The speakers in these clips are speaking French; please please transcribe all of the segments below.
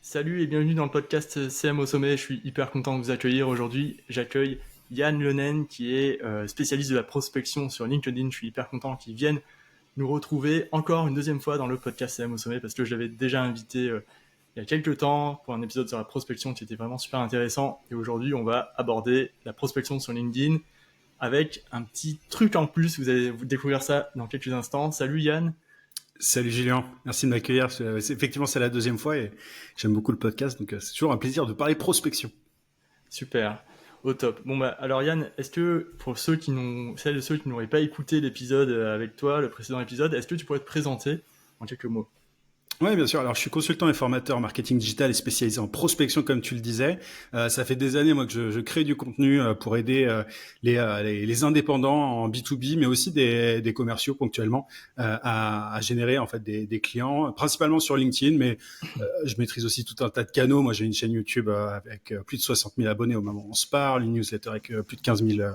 Salut et bienvenue dans le podcast CM au sommet. Je suis hyper content de vous accueillir aujourd'hui. J'accueille Yann Lenen qui est spécialiste de la prospection sur LinkedIn. Je suis hyper content qu'il vienne nous retrouver encore une deuxième fois dans le podcast CM au sommet parce que je l'avais déjà invité il y a quelques temps pour un épisode sur la prospection qui était vraiment super intéressant. Et aujourd'hui, on va aborder la prospection sur LinkedIn avec un petit truc en plus. Vous allez découvrir ça dans quelques instants. Salut Yann. Salut Julien, merci de m'accueillir. Effectivement, c'est la deuxième fois et j'aime beaucoup le podcast, donc c'est toujours un plaisir de parler prospection. Super, au top. Bon bah alors Yann, est-ce que pour celles et ceux qui n'auraient pas écouté l'épisode avec toi, le précédent épisode, est-ce que tu pourrais te présenter en quelques mots? Oui, bien sûr. Alors, je suis consultant et formateur marketing digital et spécialisé en prospection, comme tu le disais. Ça fait des années, moi, que je crée du contenu pour aider les indépendants en B2B, mais aussi des commerciaux ponctuellement à générer en fait des clients, principalement sur LinkedIn. Mais je maîtrise aussi tout un tas de canaux. Moi, j'ai une chaîne YouTube avec plus de 60 000 abonnés au moment où on se parle, une newsletter avec plus de 15 000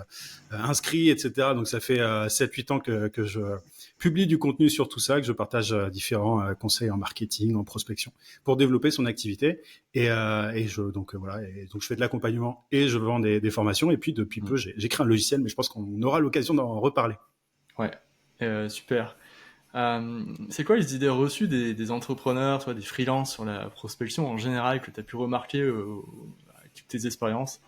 inscrits, etc. Donc, ça fait 7-8 ans que je publie du contenu sur tout ça, que je partage différents conseils en marketing, en prospection, pour développer son activité. Voilà, et donc je fais de l'accompagnement et je vends des formations. Et puis depuis peu, j'ai créé un logiciel, mais je pense qu'on aura l'occasion d'en reparler. Ouais, super. C'est quoi les idées reçues des entrepreneurs, soit des freelances sur la prospection en général que tu as pu remarquer avec toutes tes expériences?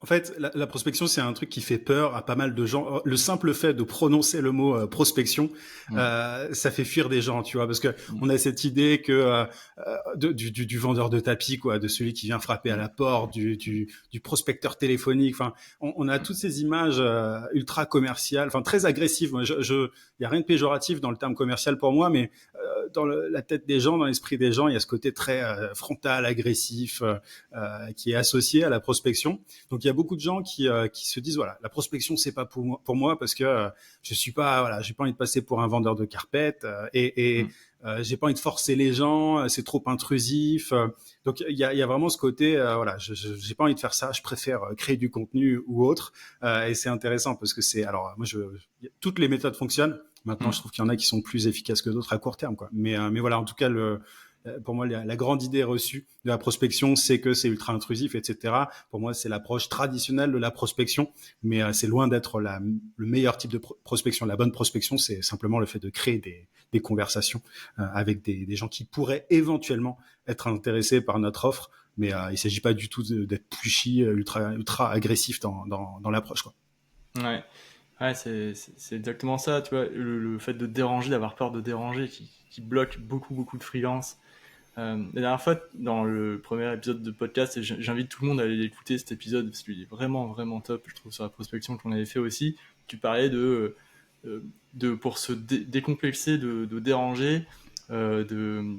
En fait, la prospection, c'est un truc qui fait peur à pas mal de gens. Le simple fait de prononcer le mot prospection, Mm. ça fait fuir des gens, tu vois, parce que Mm. on a cette idée que du vendeur de tapis, quoi, de celui qui vient frapper à Mm. la porte, du prospecteur téléphonique. Enfin, on a toutes ces images ultra commerciales, enfin très agressives. Moi, y a rien de péjoratif dans le terme commercial pour moi, mais dans la tête des gens, dans l'esprit des gens, il y a ce côté très frontal, agressif, qui est associé à la prospection. Donc il y a beaucoup de gens qui se disent voilà, la prospection c'est pas pour moi parce que je suis pas voilà, j'ai pas envie de passer pour un vendeur de carpette Mm. j'ai pas envie de forcer les gens, c'est trop intrusif. Donc il y a vraiment ce côté voilà, j'ai pas envie de faire ça, je préfère créer du contenu ou autre. Et c'est intéressant parce que c'est alors moi toutes les méthodes fonctionnent. Maintenant, Mm. je trouve qu'il y en a qui sont plus efficaces que d'autres à court terme, quoi. Mais voilà, en tout cas, pour moi, la grande idée reçue de la prospection, c'est que c'est ultra intrusif, etc. Pour moi, c'est l'approche traditionnelle de la prospection, mais c'est loin d'être le meilleur type de prospection. La bonne prospection, c'est simplement le fait de créer des conversations avec des gens qui pourraient éventuellement être intéressés par notre offre, mais il s'agit pas du tout d'être pushy, ultra agressif dans l'approche, quoi. Ouais. Ouais, c'est exactement ça, tu vois, le fait de déranger, d'avoir peur de déranger, qui bloque beaucoup de freelance. La dernière fois, dans le premier épisode de podcast, et j'invite tout le monde à aller écouter cet épisode parce qu'il est vraiment top, je trouve, sur la prospection qu'on avait fait aussi. Tu parlais pour se décomplexer, de déranger, euh, de,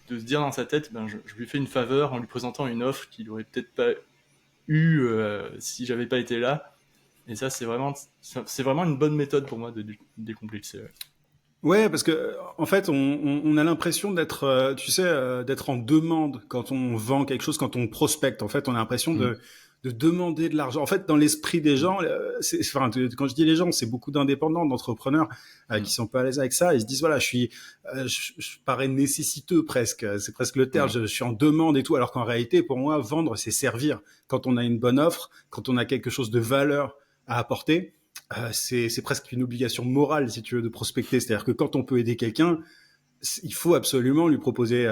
de se dire dans sa tête, ben, je lui fais une faveur en lui présentant une offre qu'il aurait peut-être pas eu si j'avais pas été là. Et ça, c'est vraiment une bonne méthode pour moi de décomplexer. Ouais. Ouais, parce que en fait, on a l'impression d'être, tu sais, d'être en demande quand on vend quelque chose, quand on prospecte. En fait, on a l'impression Mm. de demander de l'argent. En fait, dans l'esprit des gens, enfin, quand je dis les gens, c'est beaucoup d'indépendants, d'entrepreneurs Mm. qui sont pas à l'aise avec ça. Ils se disent voilà, je parais nécessiteux presque. C'est presque le terme. Ouais. Je suis en demande et tout. Alors qu'en réalité, pour moi, vendre, c'est servir. Quand on a une bonne offre, quand on a quelque chose de valeur à apporter c'est presque une obligation morale, si tu veux, de prospecter. C'est-à-dire que quand on peut aider quelqu'un, il faut absolument lui proposer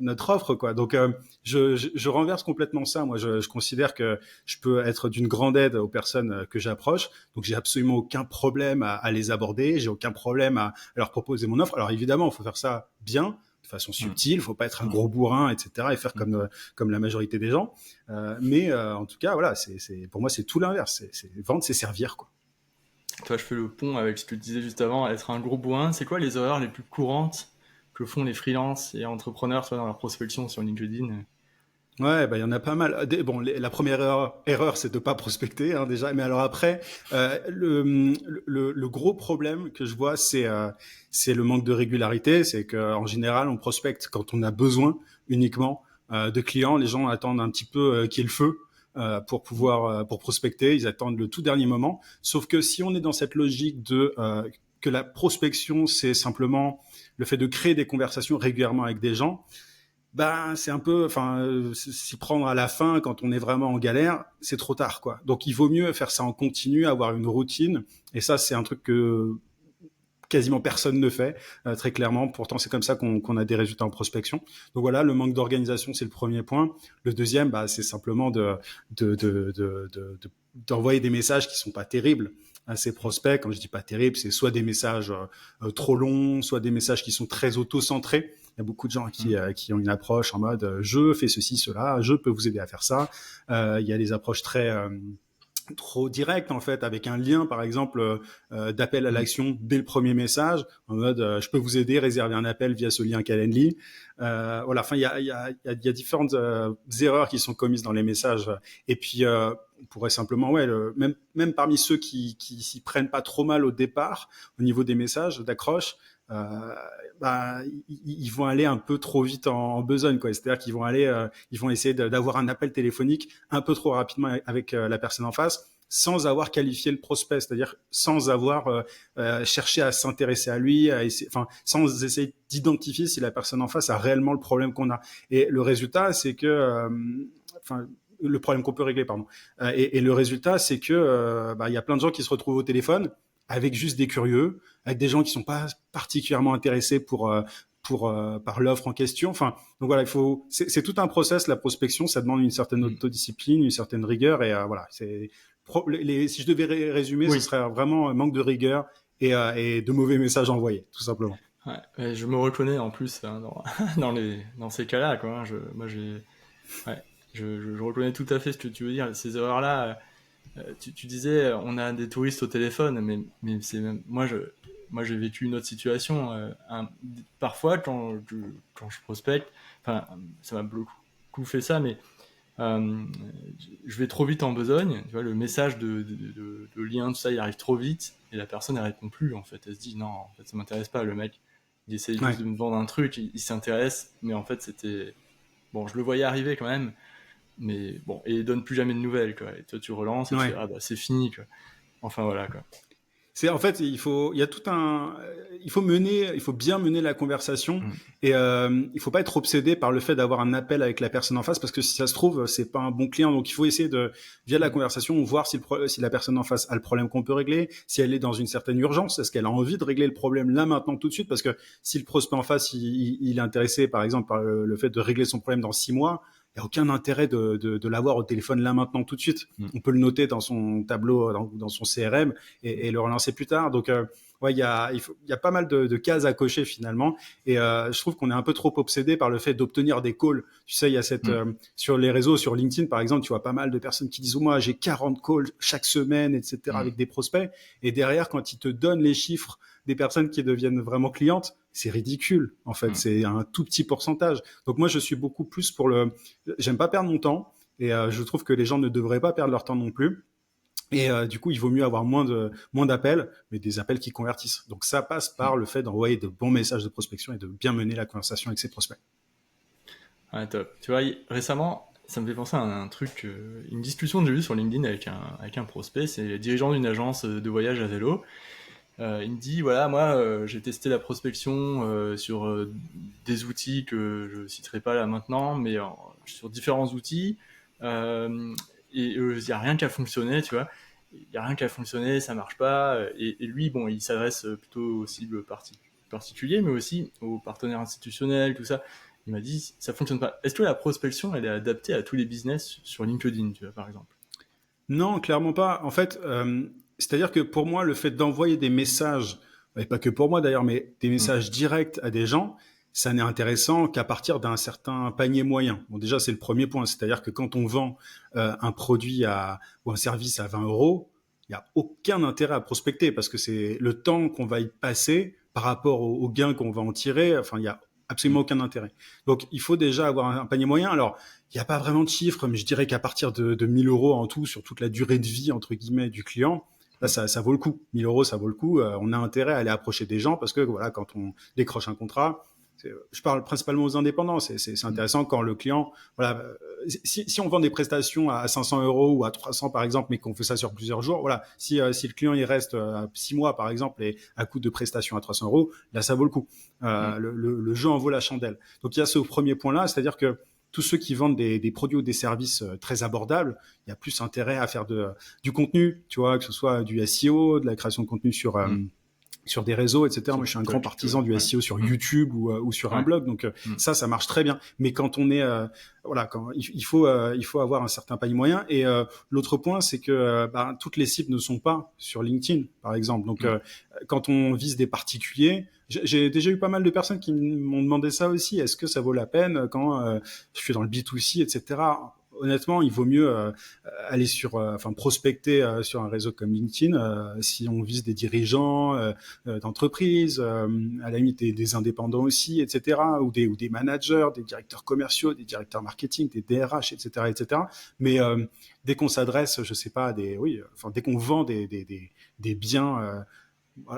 notre offre, quoi. Donc, je renverse complètement ça. Moi, je considère que je peux être d'une grande aide aux personnes que j'approche. Donc, j'ai absolument aucun problème à les aborder. J'ai aucun problème à leur proposer mon offre. Alors, évidemment, il faut faire ça bien, de façon Mm. subtile. Il faut pas être un Mm. gros bourrin, etc. et faire Mm. comme la majorité des gens. Mais en tout cas, voilà, pour moi, c'est tout l'inverse. Vendre, c'est servir, quoi. Toi, je fais le pont avec ce que tu disais juste avant, être un gros bourrin. C'est quoi les erreurs les plus courantes que font les freelances et entrepreneurs, soit dans leur prospection sur LinkedIn? Ouais, bah il y en a pas mal. Bon, la première erreur, c'est de pas prospecter hein, déjà. Mais alors après, le gros problème que je vois, c'est le manque de régularité. C'est qu'en général, on prospecte quand on a besoin uniquement de clients. Les gens attendent un petit peu qu'il y ait le feu pour prospecter. Ils attendent le tout dernier moment. Sauf que si on est dans cette logique de que la prospection, c'est simplement le fait de créer des conversations régulièrement avec des gens. Ben, c'est un peu, enfin, s'y prendre à la fin quand on est vraiment en galère, c'est trop tard, quoi. Donc, il vaut mieux faire ça en continu, avoir une routine. Et ça, c'est un truc que quasiment personne ne fait, très clairement. Pourtant, c'est comme ça qu'on a des résultats en prospection. Donc voilà, le manque d'organisation, c'est le premier point. Le deuxième, bah, c'est simplement d'envoyer des messages qui sont pas terribles à ses prospects. Quand je dis pas terrible, c'est soit des messages trop longs, soit des messages qui sont très auto-centrés. Il y a beaucoup de gens qui ont une approche en mode je fais ceci, cela, je peux vous aider à faire ça. Il y a des approches très trop direct en fait, avec un lien par exemple d'appel à l'action dès le premier message, en mode je peux vous aider, réserver un appel via ce lien Calendly. Voilà, enfin il y a différentes erreurs qui sont commises dans les messages. Et puis on pourrait simplement, même parmi ceux qui s'y prennent pas trop mal au départ, au niveau des messages d'accroche, euh, bah, ils vont aller un peu trop vite en besogne, quoi. C'est-à-dire ils vont essayer d'avoir un appel téléphonique un peu trop rapidement avec la personne en face, sans avoir qualifié le prospect, c'est-à-dire sans avoir cherché à s'intéresser à lui, sans essayer d'identifier si la personne en face a réellement le problème qu'on a. Et le résultat, c'est que, le problème qu'on peut régler, pardon. Et le résultat, c'est que il y a plein de gens qui se retrouvent au téléphone avec juste des curieux, avec des gens qui sont pas particulièrement intéressés par l'offre en question. Enfin, donc voilà, c'est tout un process, la prospection, ça demande une certaine autodiscipline, une certaine rigueur, et voilà, si je devais résumer, ce serait vraiment un manque de rigueur et de mauvais messages envoyés, tout simplement. Ouais, je me reconnais en plus hein, dans ces cas-là, quoi. Hein. Je reconnais tout à fait ce que tu veux dire. Ces erreurs-là, tu disais, on a des touristes au téléphone, mais c'est même, moi j'ai vécu une autre situation. Parfois, quand je prospecte, enfin, ça m'a beaucoup fait ça, mais euh, je vais trop vite en besogne. Tu vois, le message de lien, tout ça, il arrive trop vite, et la personne elle répond plus. En fait, elle se dit non, en fait, ça m'intéresse pas. Le mec, il essaie Ouais. juste de me vendre un truc, il s'intéresse, mais en fait, c'était bon, je le voyais arriver quand même. Mais bon, et il donne plus jamais de nouvelles, quoi. Et toi, tu relances et tu fais, Ouais. ah bah c'est fini, quoi. Enfin voilà, quoi. C'est en fait, il faut bien mener la conversation Mm. et il faut pas être obsédé par le fait d'avoir un appel avec la personne en face parce que si ça se trouve, c'est pas un bon client. Donc il faut essayer via la conversation, voir si la personne en face a le problème qu'on peut régler, si elle est dans une certaine urgence, est-ce qu'elle a envie de régler le problème là maintenant tout de suite parce que si le prospect en face, il est intéressé par exemple par le fait de régler son problème dans 6 mois. Il n'y a aucun intérêt de l'avoir au téléphone là maintenant tout de suite. On peut le noter dans son tableau, dans son CRM et le relancer plus tard. Donc, il y a pas mal de cases à cocher finalement. Et je trouve qu'on est un peu trop obsédé par le fait d'obtenir des calls. Tu sais, il y a sur les réseaux, sur LinkedIn par exemple, tu vois pas mal de personnes qui disent oh, moi j'ai 40 calls chaque semaine, etc. avec des prospects. Et derrière, quand ils te donnent les chiffres des personnes qui deviennent vraiment clientes, c'est ridicule. En fait, c'est un tout petit pourcentage. Donc moi, je suis beaucoup plus j'aime pas perdre mon temps. Et je trouve que les gens ne devraient pas perdre leur temps non plus. Et du coup, il vaut mieux avoir moins d'appels, mais des appels qui convertissent. Donc ça passe par le fait d'envoyer de bons messages de prospection et de bien mener la conversation avec ses prospects. Ouais, top. Tu vois, récemment, ça me fait penser à un truc, une discussion que j'ai eue sur LinkedIn avec un prospect, c'est le dirigeant d'une agence de voyage à vélo. Il me dit, voilà, moi, j'ai testé la prospection sur des outils que je citerai pas là maintenant, mais sur différents outils, euh, et il n'y a rien qui a fonctionné, tu vois. Il n'y a rien qui a fonctionné, ça marche pas. Et lui, bon, il s'adresse plutôt aux cibles particuliers, mais aussi aux partenaires institutionnels, tout ça. Il m'a dit, ça fonctionne pas. Est-ce que la prospection, elle est adaptée à tous les business sur LinkedIn, tu vois, par exemple? Non, clairement pas. En fait, c'est-à-dire que pour moi, le fait d'envoyer des messages, et pas que pour moi d'ailleurs, mais des Mm. messages directs à des gens, ça n'est intéressant qu'à partir d'un certain panier moyen. Bon, déjà, c'est le premier point. C'est-à-dire que quand on vend un produit ou un service à 20 euros, il n'y a aucun intérêt à prospecter parce que c'est le temps qu'on va y passer par rapport au gain qu'on va en tirer. Enfin, il n'y a absolument aucun intérêt. Donc, il faut déjà avoir un panier moyen. Alors, il n'y a pas vraiment de chiffres, mais je dirais qu'à partir de 1000 euros en tout, sur toute la durée de vie, entre guillemets, du client, là, ça vaut le coup. 1000 euros, ça vaut le coup. On a intérêt à aller approcher des gens parce que, voilà, quand on décroche un contrat, je parle principalement aux indépendants. C'est intéressant quand le client, voilà, si on vend des prestations à 500 euros ou à 300 par exemple, mais qu'on fait ça sur plusieurs jours, voilà, si le client il reste 6 mois par exemple et à coût de prestation à 300 euros, là ça vaut le coup. Le jeu en vaut la chandelle. Donc il y a ce premier point-là, c'est-à-dire que tous ceux qui vendent des produits ou des services très abordables, il y a plus intérêt à faire du contenu, tu vois, que ce soit du SEO, de la création de contenu sur des réseaux, etc. Moi, je suis un grand partisan du SEO sur YouTube ou sur un blog, donc ça marche très bien. Mais quand on est, voilà, il faut avoir un certain panier moyen. Et l'autre point, c'est que toutes les cibles ne sont pas sur LinkedIn, par exemple. Donc, quand on vise des particuliers, j'ai déjà eu pas mal de personnes qui m'ont demandé ça aussi. Est-ce que ça vaut la peine quand je suis dans le B2C, etc. Honnêtement, il vaut mieux aller prospecter sur un réseau comme LinkedIn si on vise des dirigeants d'entreprises, à la limite des indépendants aussi, etc., ou des managers, des directeurs commerciaux, des directeurs marketing, des DRH, etc., etc. Mais dès qu'on s'adresse, je sais pas, dès qu'on vend des biens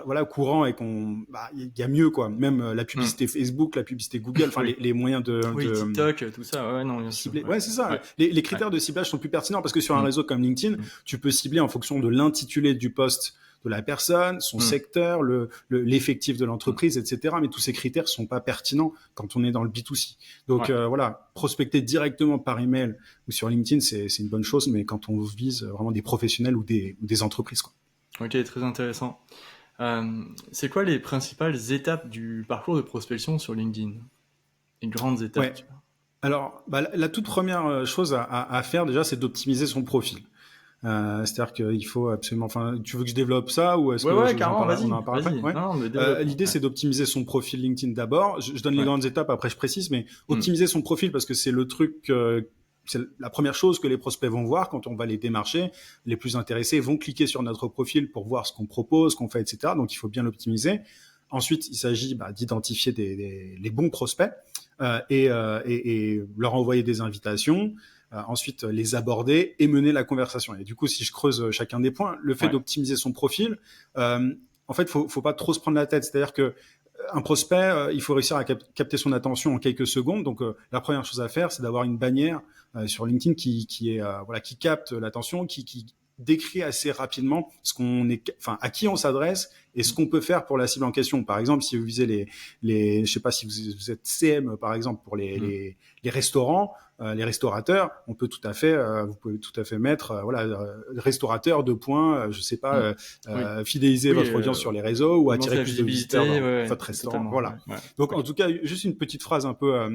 voilà courant et qu'on il y a mieux quoi, même la publicité Facebook, la publicité Google, enfin les moyens de TikTok, tout ça, ouais, non, bien cibler. sûr, ouais c'est ça, les critères de ciblage sont plus pertinents parce que sur un réseau comme LinkedIn, tu peux cibler en fonction de l'intitulé du poste de la personne, son secteur, l'effectif de l'entreprise, etc. Mais tous ces critères sont pas pertinents quand on est dans le B2C. Donc voilà, prospecter directement par email ou sur LinkedIn, c'est une bonne chose, mais quand on vise vraiment des professionnels ou des entreprises quoi. Ok, très intéressant. C'est quoi les principales étapes du parcours de prospection sur LinkedIn? Les grandes étapes, tu vois. Alors, la toute première chose à faire déjà, c'est d'optimiser son profil. C'est-à-dire qu'il faut absolument. Enfin, tu veux que je développe ça ou est-ce que carrément, on en parle après? Non, l'idée, c'est d'optimiser son profil LinkedIn d'abord. Je donne les grandes étapes, après je précise, mais optimiser son profil parce que c'est le truc. C'est la première chose que les prospects vont voir quand on va les démarcher. Les plus intéressés vont cliquer sur notre profil pour voir ce qu'on propose, ce qu'on fait, etc. Donc, il faut bien l'optimiser. Ensuite, il s'agit d'identifier les bons prospects et leur envoyer des invitations. Ensuite, les aborder et mener la conversation. Et du coup, si je creuse chacun des points, le fait d'optimiser son profil, en fait, faut pas trop se prendre la tête. C'est-à-dire que un prospect, il faut réussir à capter son attention en quelques secondes. Donc, la première chose à faire, c'est d'avoir une bannière sur LinkedIn qui capte l'attention, qui décrit assez rapidement à qui on s'adresse et ce qu'on peut faire pour la cible en question. Par exemple, si vous visez je sais pas si vous êtes CM par exemple pour les restaurants, les restaurateurs, on peut tout à fait, vous pouvez tout à fait mettre, restaurateur de points, je sais pas, fidéliser votre audience sur les réseaux ou attirer plus de visiteurs dans votre restaurant. Voilà. Donc en tout cas, juste une petite phrase un peu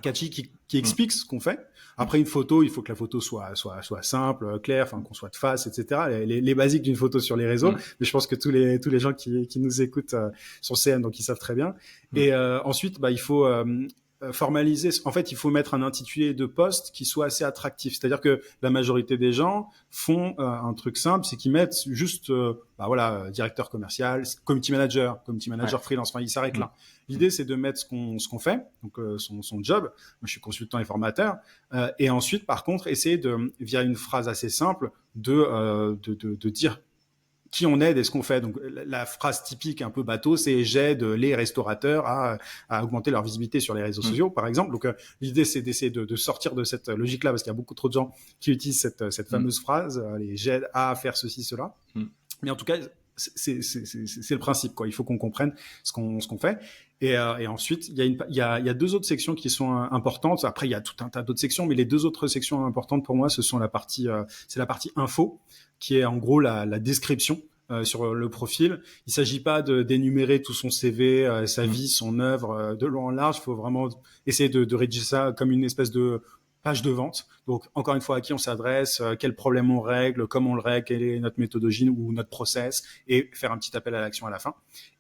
catchy qui explique ce qu'on fait. Après une photo, il faut que la photo soit simple, claire, enfin qu'on soit de face, etc. Les basiques d'une photo sur les réseaux. Mais je pense que tous les gens qui nous écoutent sont CM, donc ils savent très bien. Et ensuite, il faut formaliser. En fait, il faut mettre un intitulé de poste qui soit assez attractif. C'est-à-dire que la majorité des gens font un truc simple, c'est qu'ils mettent juste, directeur commercial, community manager freelance. Enfin, ils s'arrêtent là. L'idée, c'est de mettre ce qu'on fait, donc son job. Moi, je suis consultant et formateur. Et ensuite, par contre, essayer via une phrase assez simple, de dire qui on aide et ce qu'on fait. Donc, la phrase typique un peu bateau, c'est j'aide les restaurateurs à augmenter leur visibilité sur les réseaux sociaux, par exemple. Donc, l'idée, c'est d'essayer de sortir de cette logique-là, parce qu'il y a beaucoup trop de gens qui utilisent cette fameuse phrase, les j'aide à faire ceci, cela. Mais en tout cas, c'est le principe, quoi. Il faut qu'on comprenne ce qu'on fait. Et ensuite, il y a deux autres sections qui sont importantes. Après, il y a tout un tas d'autres sections, mais les deux autres sections importantes pour moi, ce sont c'est la partie info, qui est en gros la description sur le profil. Il s'agit pas d'énumérer tout son CV, sa vie, son œuvre de long en large. Il faut vraiment essayer de rédiger ça comme une espèce de page de vente. Donc, encore une fois, à qui on s'adresse, quel problème on règle, comment on le règle, quelle est notre méthodologie ou notre process, et faire un petit appel à l'action à la fin.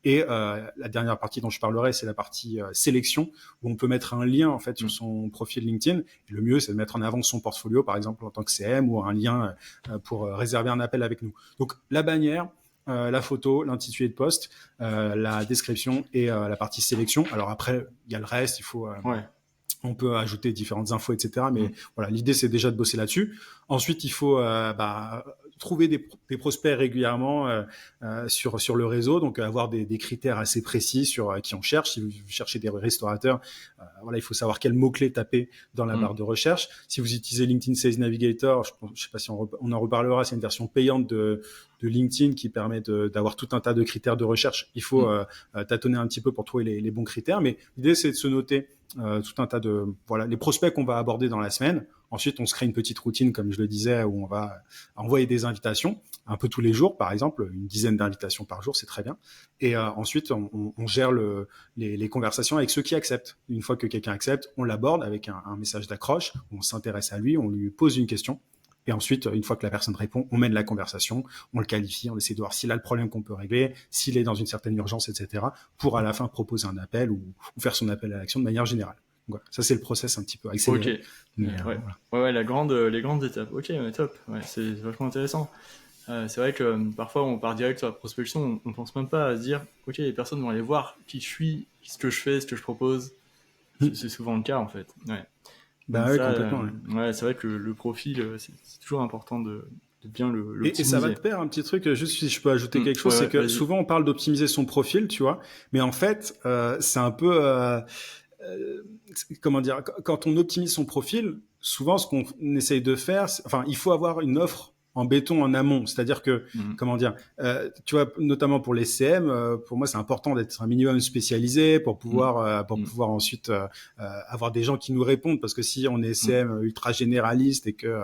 Et la dernière partie dont je parlerai, c'est la partie sélection, où on peut mettre un lien en fait sur son profil LinkedIn. Et le mieux, c'est de mettre en avant son portfolio, par exemple en tant que CM, ou un lien pour réserver un appel avec nous. Donc, la bannière, la photo, l'intitulé de poste, la description et la partie sélection. Alors après, il y a le reste, il faut... On peut ajouter différentes infos, etc. Mais voilà, l'idée, c'est déjà de bosser là-dessus. Ensuite, il faut trouver des prospects régulièrement sur le réseau, donc avoir des critères assez précis sur qui on cherche. Si vous cherchez des restaurateurs, voilà, il faut savoir quels mots-clés taper dans la barre de recherche. Si vous utilisez LinkedIn Sales Navigator, je sais pas si on en reparlera, c'est une version payante de LinkedIn qui permet d'avoir tout un tas de critères de recherche. Il faut tâtonner un petit peu pour trouver les bons critères, mais l'idée c'est de se noter tout un tas de les prospects qu'on va aborder dans la semaine. Ensuite, on se crée une petite routine, comme je le disais, où on va envoyer des invitations un peu tous les jours, par exemple, une dizaine d'invitations par jour, c'est très bien. Et ensuite, on gère les conversations avec ceux qui acceptent. Une fois que quelqu'un accepte, on l'aborde avec un message d'accroche, on s'intéresse à lui, on lui pose une question. Et ensuite, une fois que la personne répond, on mène la conversation, on le qualifie, on essaie de voir s'il a le problème qu'on peut régler, s'il est dans une certaine urgence, etc., pour à la fin proposer un appel ou faire son appel à l'action de manière générale. Voilà. Ça, c'est le process un petit peu accéléré. Ok. Mais, ouais, les grandes étapes. Ok, mais top. Ouais, c'est vachement intéressant. C'est vrai que parfois, on part direct sur la prospection, on pense même pas à se dire, ok, les personnes vont aller voir qui je suis, ce que je fais, ce que je propose. C'est souvent le cas, en fait. Ouais. Bah oui, complètement. Ouais, c'est vrai que le profil, c'est toujours important de bien l'optimiser. Et ça va te perdre un petit truc, juste si je peux ajouter quelque chose, c'est que souvent on parle d'optimiser son profil, tu vois, mais en fait, c'est un peu, comment dire, quand on optimise son profil, souvent ce qu'on essaye de faire, enfin, il faut avoir une offre en béton en amont, c'est-à-dire que comment dire, tu vois, notamment pour les CM, pour moi c'est important d'être un minimum spécialisé pour pouvoir pouvoir ensuite avoir des gens qui nous répondent, parce que si on est CM ultra généraliste et que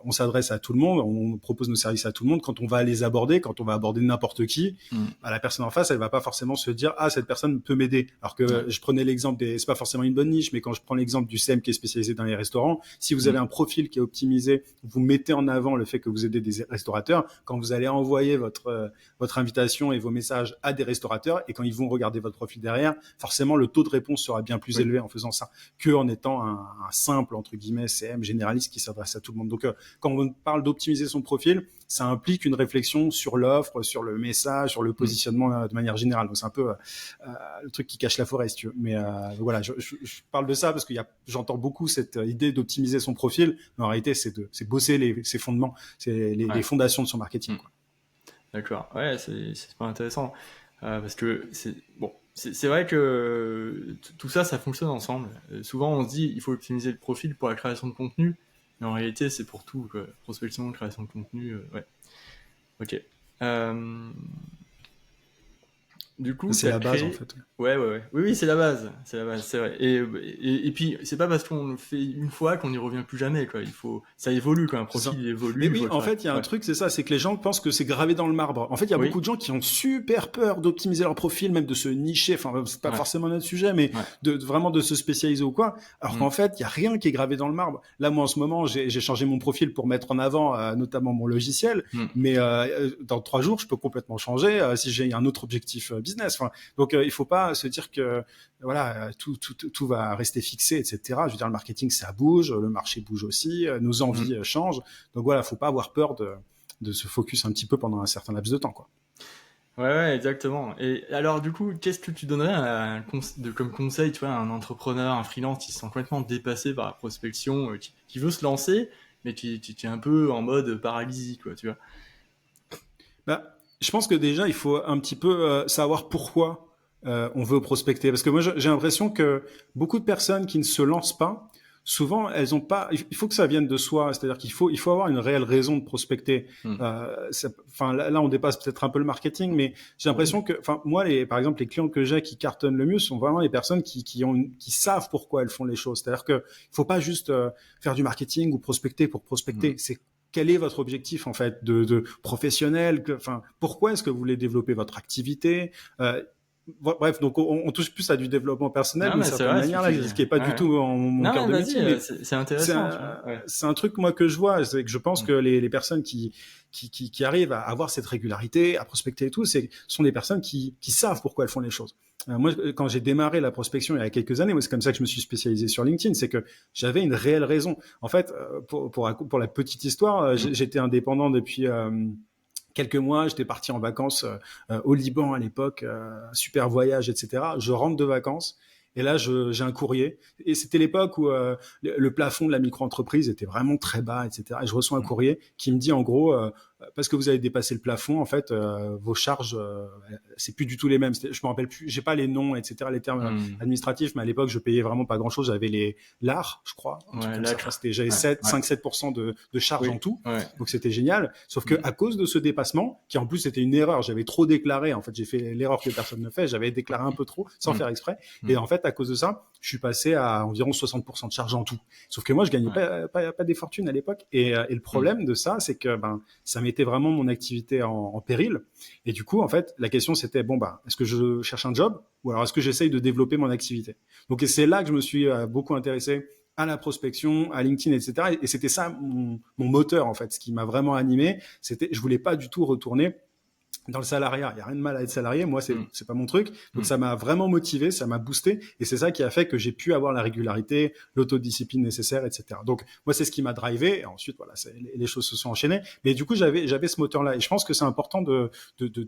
on s'adresse à tout le monde, on propose nos services à tout le monde, quand on va les aborder, quand on va aborder n'importe qui, bah, la personne en face elle va pas forcément se dire cette personne peut m'aider, alors que je prenais l'exemple c'est pas forcément une bonne niche, mais quand je prends l'exemple du CM qui est spécialisé dans les restaurants, si vous avez un profil qui est optimisé, vous mettez en avant le fait que vous aidez des restaurateurs, quand vous allez envoyer votre invitation et vos messages à des restaurateurs, et quand ils vont regarder votre profil derrière, forcément le taux de réponse sera bien plus élevé en faisant ça que en étant un simple entre guillemets CM généraliste qui s'adresse à tout le monde. Donc quand on parle d'optimiser son profil, ça implique une réflexion sur l'offre, sur le message, sur le positionnement de manière générale. Donc c'est un peu le truc qui cache la forêt, si tu veux. Mais voilà, je parle de ça parce que j'entends beaucoup cette idée d'optimiser son profil, mais en réalité c'est bosser ses fondements, c'est les fondations de son marketing. Quoi. D'accord, ouais, c'est super intéressant parce que c'est vrai que tout ça fonctionne ensemble. Souvent on se dit il faut optimiser le profil pour la création de contenu, mais en réalité c'est pour tout, quoi. Prospection, création de contenu, ouais. Ok. Du coup, c'est la base en fait. Ouais. Oui, c'est la base, c'est vrai. Et puis, c'est pas parce qu'on le fait une fois qu'on n'y revient plus jamais, quoi. Ça évolue, quoi. Un profil évolue. Mais oui, en fait, il y a un truc, c'est ça, c'est que les gens pensent que c'est gravé dans le marbre. En fait, il y a beaucoup de gens qui ont super peur d'optimiser leur profil, même de se nicher. Enfin, c'est pas forcément notre sujet, mais vraiment de se spécialiser ou quoi. Alors qu'en fait, il y a rien qui est gravé dans le marbre. Là, moi, en ce moment, j'ai changé mon profil pour mettre en avant, notamment mon logiciel. Mais dans 3 jours, je peux complètement changer si j'ai un autre objectif business. Enfin, donc, il faut pas se dire que voilà tout va rester fixé, etc. Je veux dire, le marketing ça bouge, le marché bouge aussi, nos envies changent. Donc voilà, faut pas avoir peur de se focus un petit peu pendant un certain laps de temps, quoi. Ouais, exactement. Et alors, du coup, qu'est-ce que tu donnerais comme conseil, tu vois, à un entrepreneur, un freelance qui se sent complètement dépassé par la prospection, qui veut se lancer, mais qui est un peu en mode paralysie, quoi, tu vois? Bah, je pense que déjà, il faut un petit peu savoir pourquoi on veut prospecter. Parce que moi, j'ai l'impression que beaucoup de personnes qui ne se lancent pas, souvent, elles ont pas. Il faut que ça vienne de soi. C'est-à-dire qu'il faut avoir une réelle raison de prospecter. Enfin, là, on dépasse peut-être un peu le marketing, mais j'ai l'impression que, enfin, moi, par exemple, les clients que j'ai qui cartonnent le mieux sont vraiment les personnes qui savent pourquoi elles font les choses. C'est-à-dire que il faut pas juste faire du marketing ou prospecter pour prospecter. C'est quel est votre objectif en fait de professionnel, enfin pourquoi est-ce que vous voulez développer votre activité, bref, donc on touche plus à du développement personnel d'une certaine manière là, ce qui est pas du tout mon cœur de métier, mais c'est intéressant. C'est un truc moi que je vois, c'est que je pense que les personnes qui arrivent à avoir cette régularité, à prospecter et tout, sont des personnes qui savent pourquoi elles font les choses. Moi, quand j'ai démarré la prospection il y a quelques années, moi c'est comme ça que je me suis spécialisé sur LinkedIn, c'est que j'avais une réelle raison. En fait, pour la petite histoire, j'étais indépendant depuis quelques mois, j'étais parti en vacances au Liban à l'époque, super voyage, etc. Je rentre de vacances Et là, j'ai un courrier. Et c'était l'époque où le plafond de la micro-entreprise était vraiment très bas, etc. Et je reçois un courrier qui me dit en gros, parce que vous avez dépassé le plafond, en fait, vos charges, c'est plus du tout les mêmes. Je me rappelle plus, j'ai pas les noms, etc., les termes Hmm. administratifs, mais à l'époque, je payais vraiment pas grand-chose. J'avais l'art, je crois, un truc Ouais, comme ça. Enfin, l'acre. j'avais Ouais, ouais. 5-7% de charges en Oui, tout. ouais. Donc c'était génial. Sauf que Hmm. à cause de ce dépassement, qui en plus c'était une erreur, j'avais trop déclaré. En fait, j'ai fait l'erreur que personne ne fait. J'avais déclaré un peu trop, sans Hmm. faire exprès. Et Hmm. en fait, à cause de ça, je suis passé à environ 60% de charge en tout. Sauf que moi, je gagnais Ouais. pas des fortunes à l'époque. Et le Hmm. problème de ça, c'est que ça mettait vraiment mon activité en péril. Et du coup, en fait, la question c'était bon est-ce que je cherche un job ou alors est-ce que j'essaye de développer mon activité. Donc, et c'est là que je me suis beaucoup intéressé à la prospection, à LinkedIn, etc. Et c'était ça mon moteur en fait, ce qui m'a vraiment animé. C'était, je voulais pas du tout retourner dans le salariat. Il y a rien de mal à être salarié. Moi, Hmm. c'est pas mon truc. Donc, Hmm. ça m'a vraiment motivé, ça m'a boosté. Et c'est ça qui a fait que j'ai pu avoir la régularité, l'autodiscipline nécessaire, etc. Donc, moi, c'est ce qui m'a drivé. Et ensuite, voilà, les choses se sont enchaînées. Mais du coup, j'avais ce moteur-là. Et je pense que c'est important de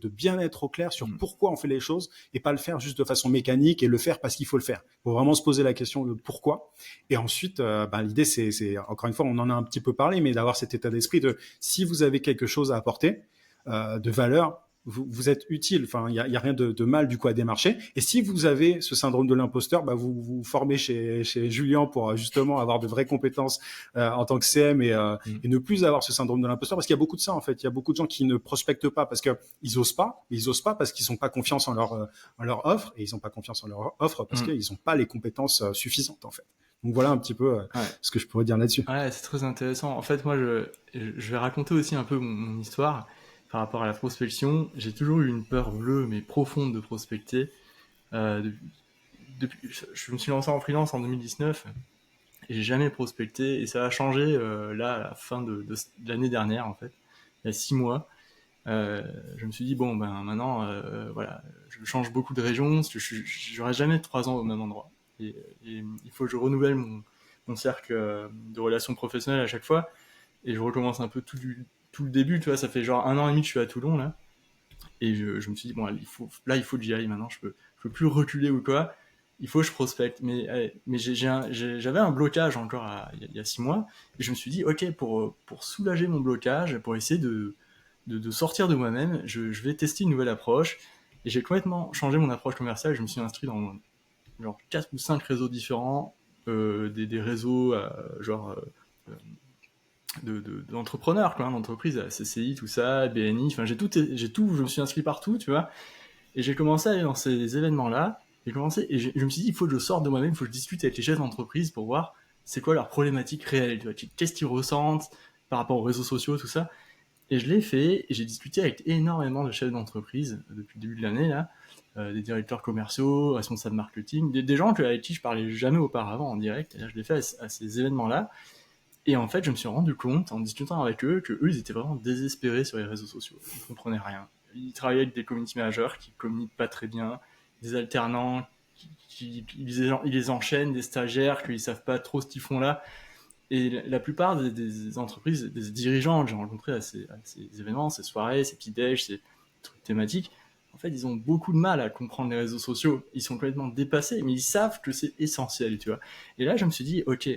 bien être au clair sur Hmm. pourquoi on fait les choses et pas le faire juste de façon mécanique et le faire parce qu'il faut le faire. Il faut vraiment se poser la question de pourquoi. Et ensuite, l'idée, c'est, encore une fois, on en a un petit peu parlé, mais d'avoir cet état d'esprit de si vous avez quelque chose à apporter, de valeur, vous êtes utile. Enfin, il y a rien de mal du coup à démarcher. Et si vous avez ce syndrome de l'imposteur, vous vous formez chez Julien pour justement avoir de vraies compétences en tant que CM Hmm. et ne plus avoir ce syndrome de l'imposteur, parce qu'il y a beaucoup de ça en fait. Il y a beaucoup de gens qui ne prospectent pas parce que ils osent pas. Ils osent pas parce qu'ils n'ont pas confiance en leur offre, et ils n'ont pas confiance en leur offre parce Hmm. qu'ils n'ont pas les compétences suffisantes en fait. Donc voilà un petit peu Ouais. ce que je pourrais dire là-dessus. Ouais, c'est très intéressant. En fait, moi, je vais raconter aussi un peu mon histoire par rapport à la prospection. J'ai toujours eu une peur bleue, mais profonde de prospecter. De- Depuis, je me suis lancé en freelance en 2019 et j'ai jamais prospecté. Et ça a changé là à la fin de l'année dernière, en fait, il y a 6 mois. Je me suis dit, bon, ben maintenant, voilà, je change beaucoup de région, parce que je n'aurai jamais 3 ans au même endroit. Et il faut que je renouvelle mon cercle de relations professionnelles à chaque fois, et je recommence un peu tout le début, tu vois, ça fait genre 1 an et demi que je suis à Toulon, là, et je me suis dit, bon, il faut que j'y aille maintenant, je peux plus reculer ou quoi, il faut que je prospecte. Mais j'avais un blocage encore il y a 6 mois, et je me suis dit, ok, pour soulager mon blocage, pour essayer de sortir de moi-même, je vais tester une nouvelle approche. Et j'ai complètement changé mon approche commerciale. Je me suis inscrit dans genre 4 ou 5 réseaux différents, des réseaux genre d'entrepreneurs, quoi, d'entreprises, CCI, tout ça, BNI, enfin j'ai tout, je me suis inscrit partout, tu vois. Et j'ai commencé à aller dans ces événements-là. Je me suis dit, il faut que je sorte de moi-même, il faut que je discute avec les chefs d'entreprise pour voir c'est quoi leurs problématiques réelles, tu vois, qu'est-ce qu'ils ressentent par rapport aux réseaux sociaux, tout ça. Et je l'ai fait, et j'ai discuté avec énormément de chefs d'entreprise depuis le début de l'année, là, des directeurs commerciaux, responsables marketing, des gens avec qui je parlais jamais auparavant en direct. Et là, je l'ai fait à ces événements-là. Et en fait, je me suis rendu compte, en discutant avec eux, que eux, ils étaient vraiment désespérés sur les réseaux sociaux. Ils comprenaient rien. Ils travaillaient avec des community managers qui communiquent pas très bien, des alternants ils les enchaînent, des stagiaires qu'ils savent pas trop ce qu'ils font là. Et la plupart des entreprises, des dirigeants que j'ai rencontrés à ces événements, ces soirées, ces petits déj, ces trucs thématiques, en fait, ils ont beaucoup de mal à comprendre les réseaux sociaux. Ils sont complètement dépassés, mais ils savent que c'est essentiel, tu vois. Et là, je me suis dit, ok,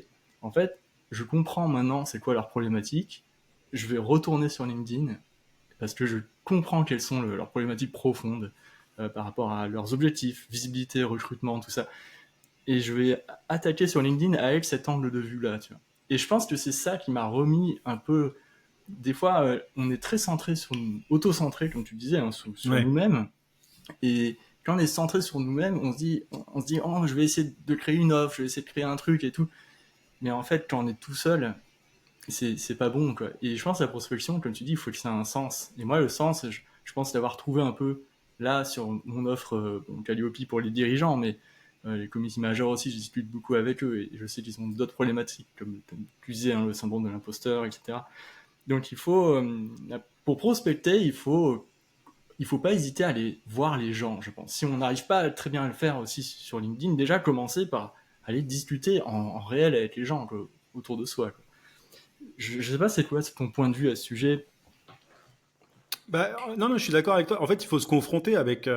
en fait, je comprends maintenant c'est quoi leur problématique. Je vais retourner sur LinkedIn parce que je comprends quelles sont leurs problématiques profondes par rapport à leurs objectifs, visibilité, recrutement, tout ça. Et je vais attaquer sur LinkedIn avec cet angle de vue-là, tu vois. Et je pense que c'est ça qui m'a remis un peu. Des fois, on est très centré sur auto-centré, comme tu disais, hein, sur Ouais. nous-mêmes. Et quand on est centré sur nous-mêmes, on se dit, oh, je vais essayer de créer une offre, je vais essayer de créer un truc et tout. Mais en fait, quand on est tout seul, c'est pas bon, quoi. Et je pense que la prospection, comme tu dis, il faut que ça ait un sens. Et moi, le sens, je pense l'avoir trouvé un peu là sur mon offre Calliope pour les dirigeants, mais les community managers aussi, je discute beaucoup avec eux et je sais qu'ils ont d'autres problématiques, comme tu disais, hein, le syndrome de l'imposteur, etc. Donc il faut, pour prospecter, il faut pas hésiter à aller voir les gens, je pense. Si on n'arrive pas très bien à le faire aussi sur LinkedIn, déjà commencer par aller discuter en réel avec les gens, quoi, autour de soi, quoi. Je sais pas c'est quoi ton point de vue à ce sujet. Non, je suis d'accord avec toi. En fait, il faut se confronter avec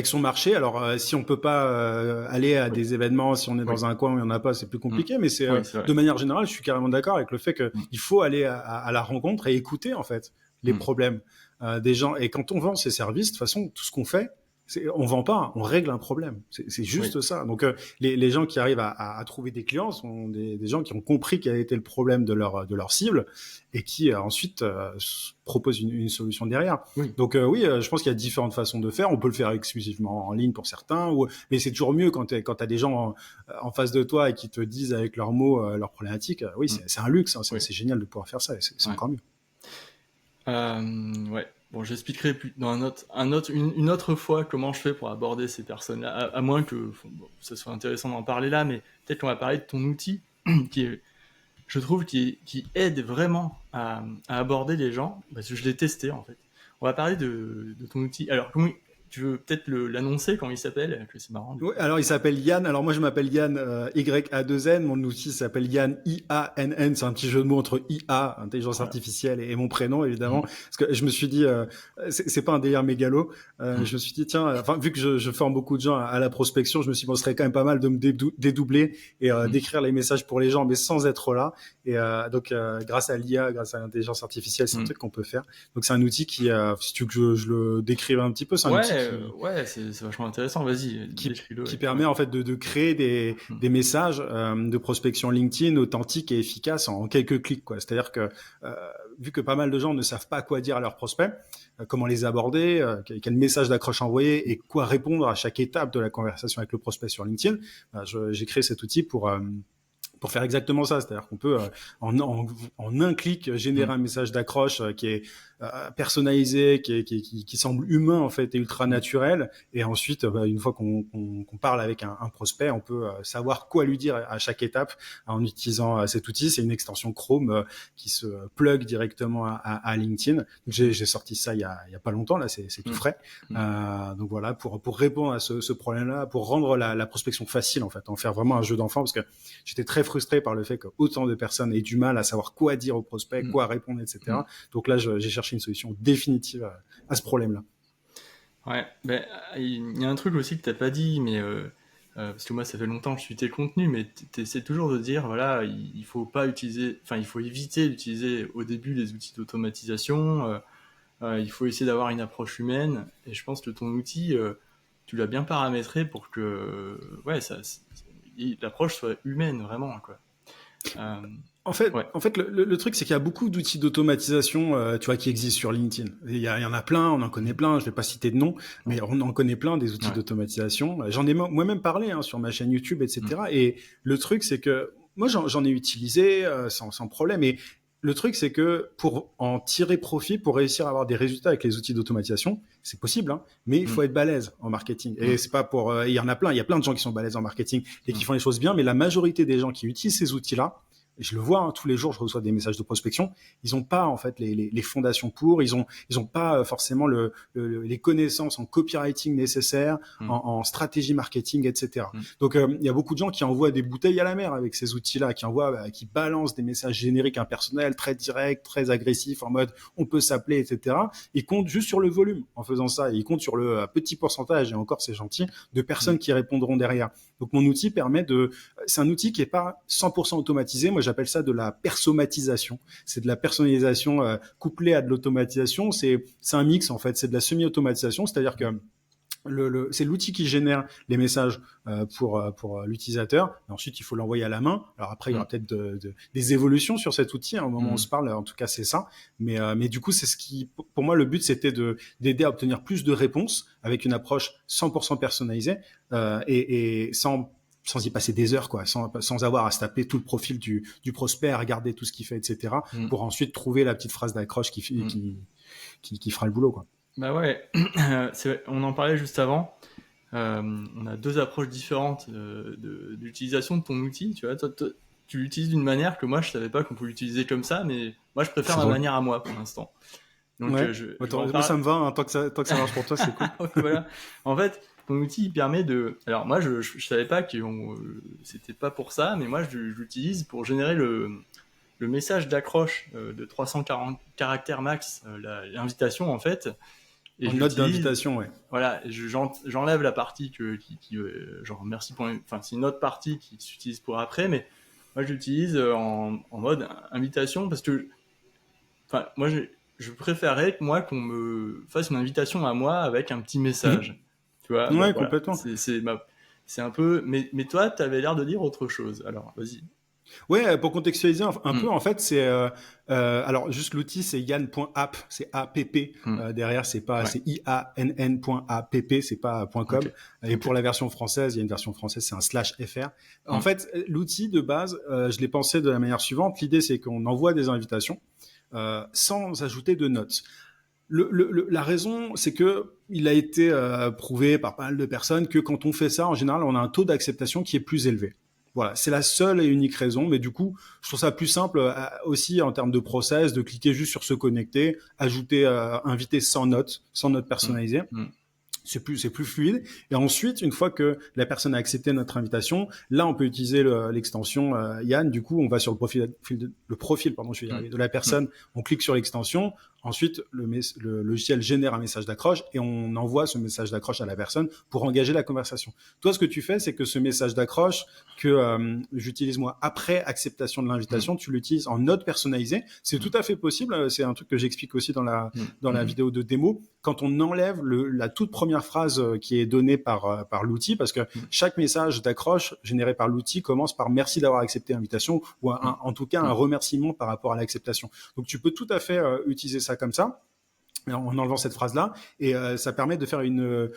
son marché. Alors, si on peut pas aller à Oui, des événements, si on est oui, dans un coin où il y en a pas, c'est plus compliqué. Mais c'est oui, c'est de vrai. manière générale, je suis carrément d'accord avec le fait que Mm, il faut aller à la rencontre et écouter en fait les mm. problèmes des gens. Et quand on vend ces services, de toute façon, tout ce qu'on fait, on vend pas, on règle un problème. C'est Oui, juste ça. Donc, les gens qui arrivent à trouver des clients sont des gens qui ont compris quel était le problème de leur cible et qui ensuite proposent une solution derrière. oui, Donc oui, je pense qu'il y a différentes façons de faire. On peut le faire exclusivement en ligne pour certains, mais c'est toujours mieux quand tu as des gens en face de toi et qui te disent avec leurs mots leurs problématiques. Oui, mm, c'est un luxe, hein, oui, c'est génial de pouvoir faire ça et c'est ouais. encore mieux. Ouais. Bon, j'expliquerai plus dans une autre fois comment je fais pour aborder ces personnes-là, à moins que bon, ça soit intéressant d'en parler là, mais peut-être qu'on va parler de ton outil qui est, je trouve, qui aide vraiment à aborder les gens, parce que je l'ai testé en fait. On va parler de ton outil. Alors, tu veux peut-être l'annoncer quand il s'appelle, que c'est marrant du Oui, coup. alors il s'appelle Yann. Alors moi je m'appelle Yann Y-A-2-N. Mon outil s'appelle Yann I-A-N-N. C'est un petit jeu de mots entre IA, intelligence Voilà. artificielle, et mon prénom évidemment. Mhm. Parce que je me suis dit, c'est pas un délire mégalo. Mhm. Je me suis dit tiens, enfin vu que je forme beaucoup de gens à la prospection, je me suis dit bon, ce serait quand même pas mal de me dédoubler et Mhm. d'écrire les messages pour les gens, mais sans être là. Et donc grâce à l'IA, grâce à l'intelligence artificielle, c'est un Mhm. truc qu'on peut faire. Donc c'est un outil qui, si tu veux que je le décrive un petit peu, c'est un Ouais, outil qui ouais, c'est vachement intéressant. Vas-y, qui, décris-le. qui Ouais. permet Ouais. en fait de créer Mhm. des messages de prospection LinkedIn authentiques et efficaces en quelques clics, quoi. C'est-à-dire que euh, vu que pas mal de gens ne savent pas quoi dire à leurs prospects, comment les aborder, quel message d'accroche envoyer et quoi répondre à chaque étape de la conversation avec le prospect sur LinkedIn, j'ai créé cet outil pour faire exactement ça. C'est-à-dire qu'on peut, en un clic, générer Mhm. un message d'accroche qui est personnalisé, qui semble humain en fait et ultra Mhm. naturel. Et ensuite, une fois qu'on parle avec un prospect, on peut savoir quoi lui dire à chaque étape en utilisant cet outil. C'est une extension Chrome qui se plug directement à LinkedIn. J'ai sorti ça il y a pas longtemps, là, c'est tout Mhm. frais. Mhm. Donc voilà, pour répondre à ce problème-là, pour rendre la prospection facile en fait, en faire vraiment un jeu d'enfant, parce que j'étais très frustré par le fait que autant de personnes aient du mal à savoir quoi dire au prospect, Mhm. quoi répondre, Mhm. etc. Donc là, j'ai cherché une solution définitive à ce problème-là. Ouais, ben, il y a un truc aussi que t'as pas dit, mais parce que moi ça fait longtemps que je suis tes contenus, mais t'essaies toujours de dire voilà, il faut pas utiliser, enfin il faut éviter d'utiliser au début les outils d'automatisation, il faut essayer d'avoir une approche humaine, et je pense que ton outil, tu l'as bien paramétré pour que ouais, l'approche soit humaine vraiment quoi. Euh, En fait, ouais, en fait, le truc, c'est qu'il y a beaucoup d'outils d'automatisation, tu vois, qui existent sur LinkedIn. Il y en a plein, on en connaît plein. Je vais pas citer de noms, mais ouais, on en connaît plein des outils ouais. d'automatisation. J'en ai moi-même parlé sur ma chaîne YouTube, Mm, etc. Et le truc, c'est que moi, j'en ai utilisé sans problème. Et le truc, c'est que pour en tirer profit, pour réussir à avoir des résultats avec les outils d'automatisation, c'est possible, hein, mais il mm, faut être balèze en marketing. Et mm, c'est pas pour, il y en a plein, il y a plein de gens qui sont balèzes en marketing et qui mm, font les choses bien, mais la majorité des gens qui utilisent ces outils-là, et je le vois tous les jours, je reçois des messages de prospection. Ils n'ont pas en fait les fondations pour. Ils ont pas forcément les connaissances en copywriting nécessaires, mm, en stratégie marketing, etc. mm, Donc il y a beaucoup de gens qui envoient des bouteilles à la mer avec ces outils-là, qui balancent des messages génériques impersonnels, très directs, très agressifs, en mode on peut s'appeler, etc. Ils comptent juste sur le volume en faisant ça. Ils comptent sur le petit pourcentage, et encore c'est gentil, de mm. personnes qui répondront derrière. Donc mon outil permet c'est un outil qui est pas 100% automatisé. Moi, j'appelle ça de la persommatisation. C'est de la personnalisation couplée à de l'automatisation. C'est un mix en fait. C'est de la semi-automatisation, c'est-à-dire que c'est l'outil qui génère les messages pour l'utilisateur. Et ensuite, il faut l'envoyer à la main. Alors après, il y Mm, aura peut-être des évolutions sur cet outil. Au moment où on se mm, parle, en tout cas, c'est ça. Mais du coup, c'est pour moi, le but, c'était d'aider à obtenir plus de réponses avec une approche 100% personnalisée et sans y passer des heures, quoi, sans avoir à se taper tout le profil du prospect, à regarder tout ce qu'il fait, etc., mm, pour ensuite trouver la petite phrase d'accroche mm. qui fera le boulot, quoi. Bah ouais, on en parlait juste avant. On a deux approches différentes d'utilisation de ton outil. Tu vois, tu l'utilises d'une manière que moi je savais pas qu'on pouvait l'utiliser comme ça, mais moi je préfère C'est ma drôle. manière à moi pour l'instant. Donc Ouais. je vais en Moi, parler. ça me va, hein, tant que ça marche pour toi, c'est cool. Ouais, voilà. En fait, ton outil il permet de. Alors moi je savais pas que c'était pas pour ça, mais moi je l'utilise pour générer le le message d'accroche de 340 caractères max, l'invitation en fait. Et en note d'invitation, ouais. Voilà, j'enlève la partie genre merci pour, enfin c'est une autre partie qui s'utilise pour après, mais moi je l'utilise en mode invitation parce que, enfin moi je préférerais que moi qu'on me fasse une invitation à moi avec un petit message, tu vois. Ouais, Voilà, complètement. c'est un peu, mais toi t'avais l'air de dire autre chose. Alors vas-y. Ouais, pour contextualiser un peu, en fait, c'est alors juste l'outil, c'est yann.app, c'est app. Derrière, c'est pas, Ouais. c'est iann.app, c'est pas .com. Okay. Et pour la version française, il y a une version française, c'est un /fr. En fait, l'outil de base, je l'ai pensé de la manière suivante. L'idée, c'est qu'on envoie des invitations sans ajouter de notes. La raison, c'est que il a été prouvé par pas mal de personnes que quand on fait ça, en général, on a un taux d'acceptation qui est plus élevé. Voilà, c'est la seule et unique raison. Mais du coup, je trouve ça plus simple aussi en termes de process, de cliquer juste sur se connecter, ajouter, inviter sans note personnalisée. C'est plus fluide. Et ensuite, une fois que la personne a accepté notre invitation, là, on peut utiliser l'extension Yann. Du coup, on va sur le profil, pardon, je vais y arriver, de la personne. On clique sur l'extension. Ensuite, le logiciel génère un message d'accroche et on envoie ce message d'accroche à la personne pour engager la conversation. Toi, ce que tu fais, c'est que ce message d'accroche que j'utilise moi après acceptation de l'invitation, tu l'utilises en note personnalisée. C'est tout à fait possible. C'est un truc que j'explique aussi dans la vidéo de démo. Quand on enlève la toute première phrase qui est donnée par l'outil, parce que chaque message d'accroche généré par l'outil commence par merci d'avoir accepté l'invitation ou en tout cas un remerciement par rapport à l'acceptation. Donc tu peux tout à fait utiliser ça comme ça en enlevant cette phrase-là, et ça permet de faire une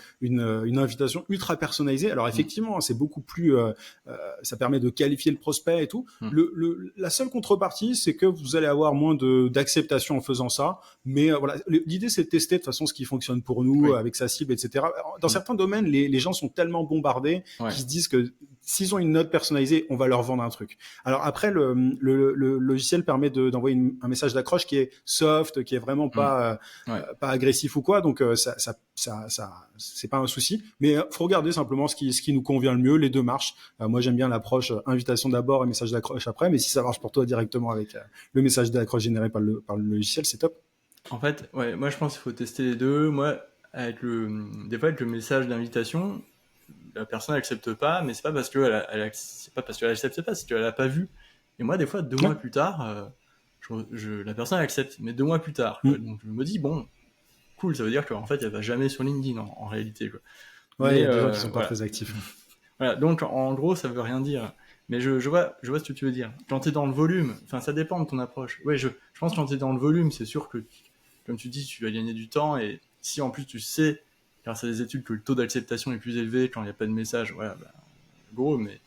invitation ultra personnalisée. Alors effectivement, c'est beaucoup plus, ça permet de qualifier le prospect et tout. La seule contrepartie, c'est que vous allez avoir moins d'acceptation en faisant ça. Mais voilà, l'idée c'est de tester de toute façon ce qui fonctionne pour nous avec sa cible, etc. Dans certains domaines, les gens sont tellement bombardés qu'ils se disent que s'ils ont une note personnalisée, on va leur vendre un truc. Alors après, le logiciel permet d'envoyer un message d'accroche qui est soft, qui est vraiment pas agressif ou quoi, donc ça c'est pas un souci, mais faut regarder simplement ce qui nous convient le mieux. Les deux marchent. Moi j'aime bien l'approche invitation d'abord et message d'accroche après, mais si ça marche pour toi directement avec le message d'accroche généré par le logiciel, c'est top. En fait, ouais, moi je pense qu'il faut tester les deux. Moi, des fois avec le message d'invitation, la personne n'accepte pas, mais c'est pas parce qu'elle accepte pas, c'est qu'elle a pas vu. Et moi, des fois, 2 mois plus tard, la personne accepte, mais 2 mois plus tard. Donc je me dis, bon, cool, ça veut dire qu'en fait, elle va jamais sur LinkedIn en réalité. Quoi. Ouais, il y a des gens qui sont pas très actifs. Voilà, donc en gros, ça veut rien dire. Mais je vois ce que tu veux dire. Quand tu es dans le volume, enfin, ça dépend de ton approche. Ouais, je pense que quand tu es dans le volume, c'est sûr que, comme tu dis, tu vas gagner du temps. Et si en plus tu sais, grâce à des études, que le taux d'acceptation est plus élevé quand il n'y a pas de message, voilà, gros, mais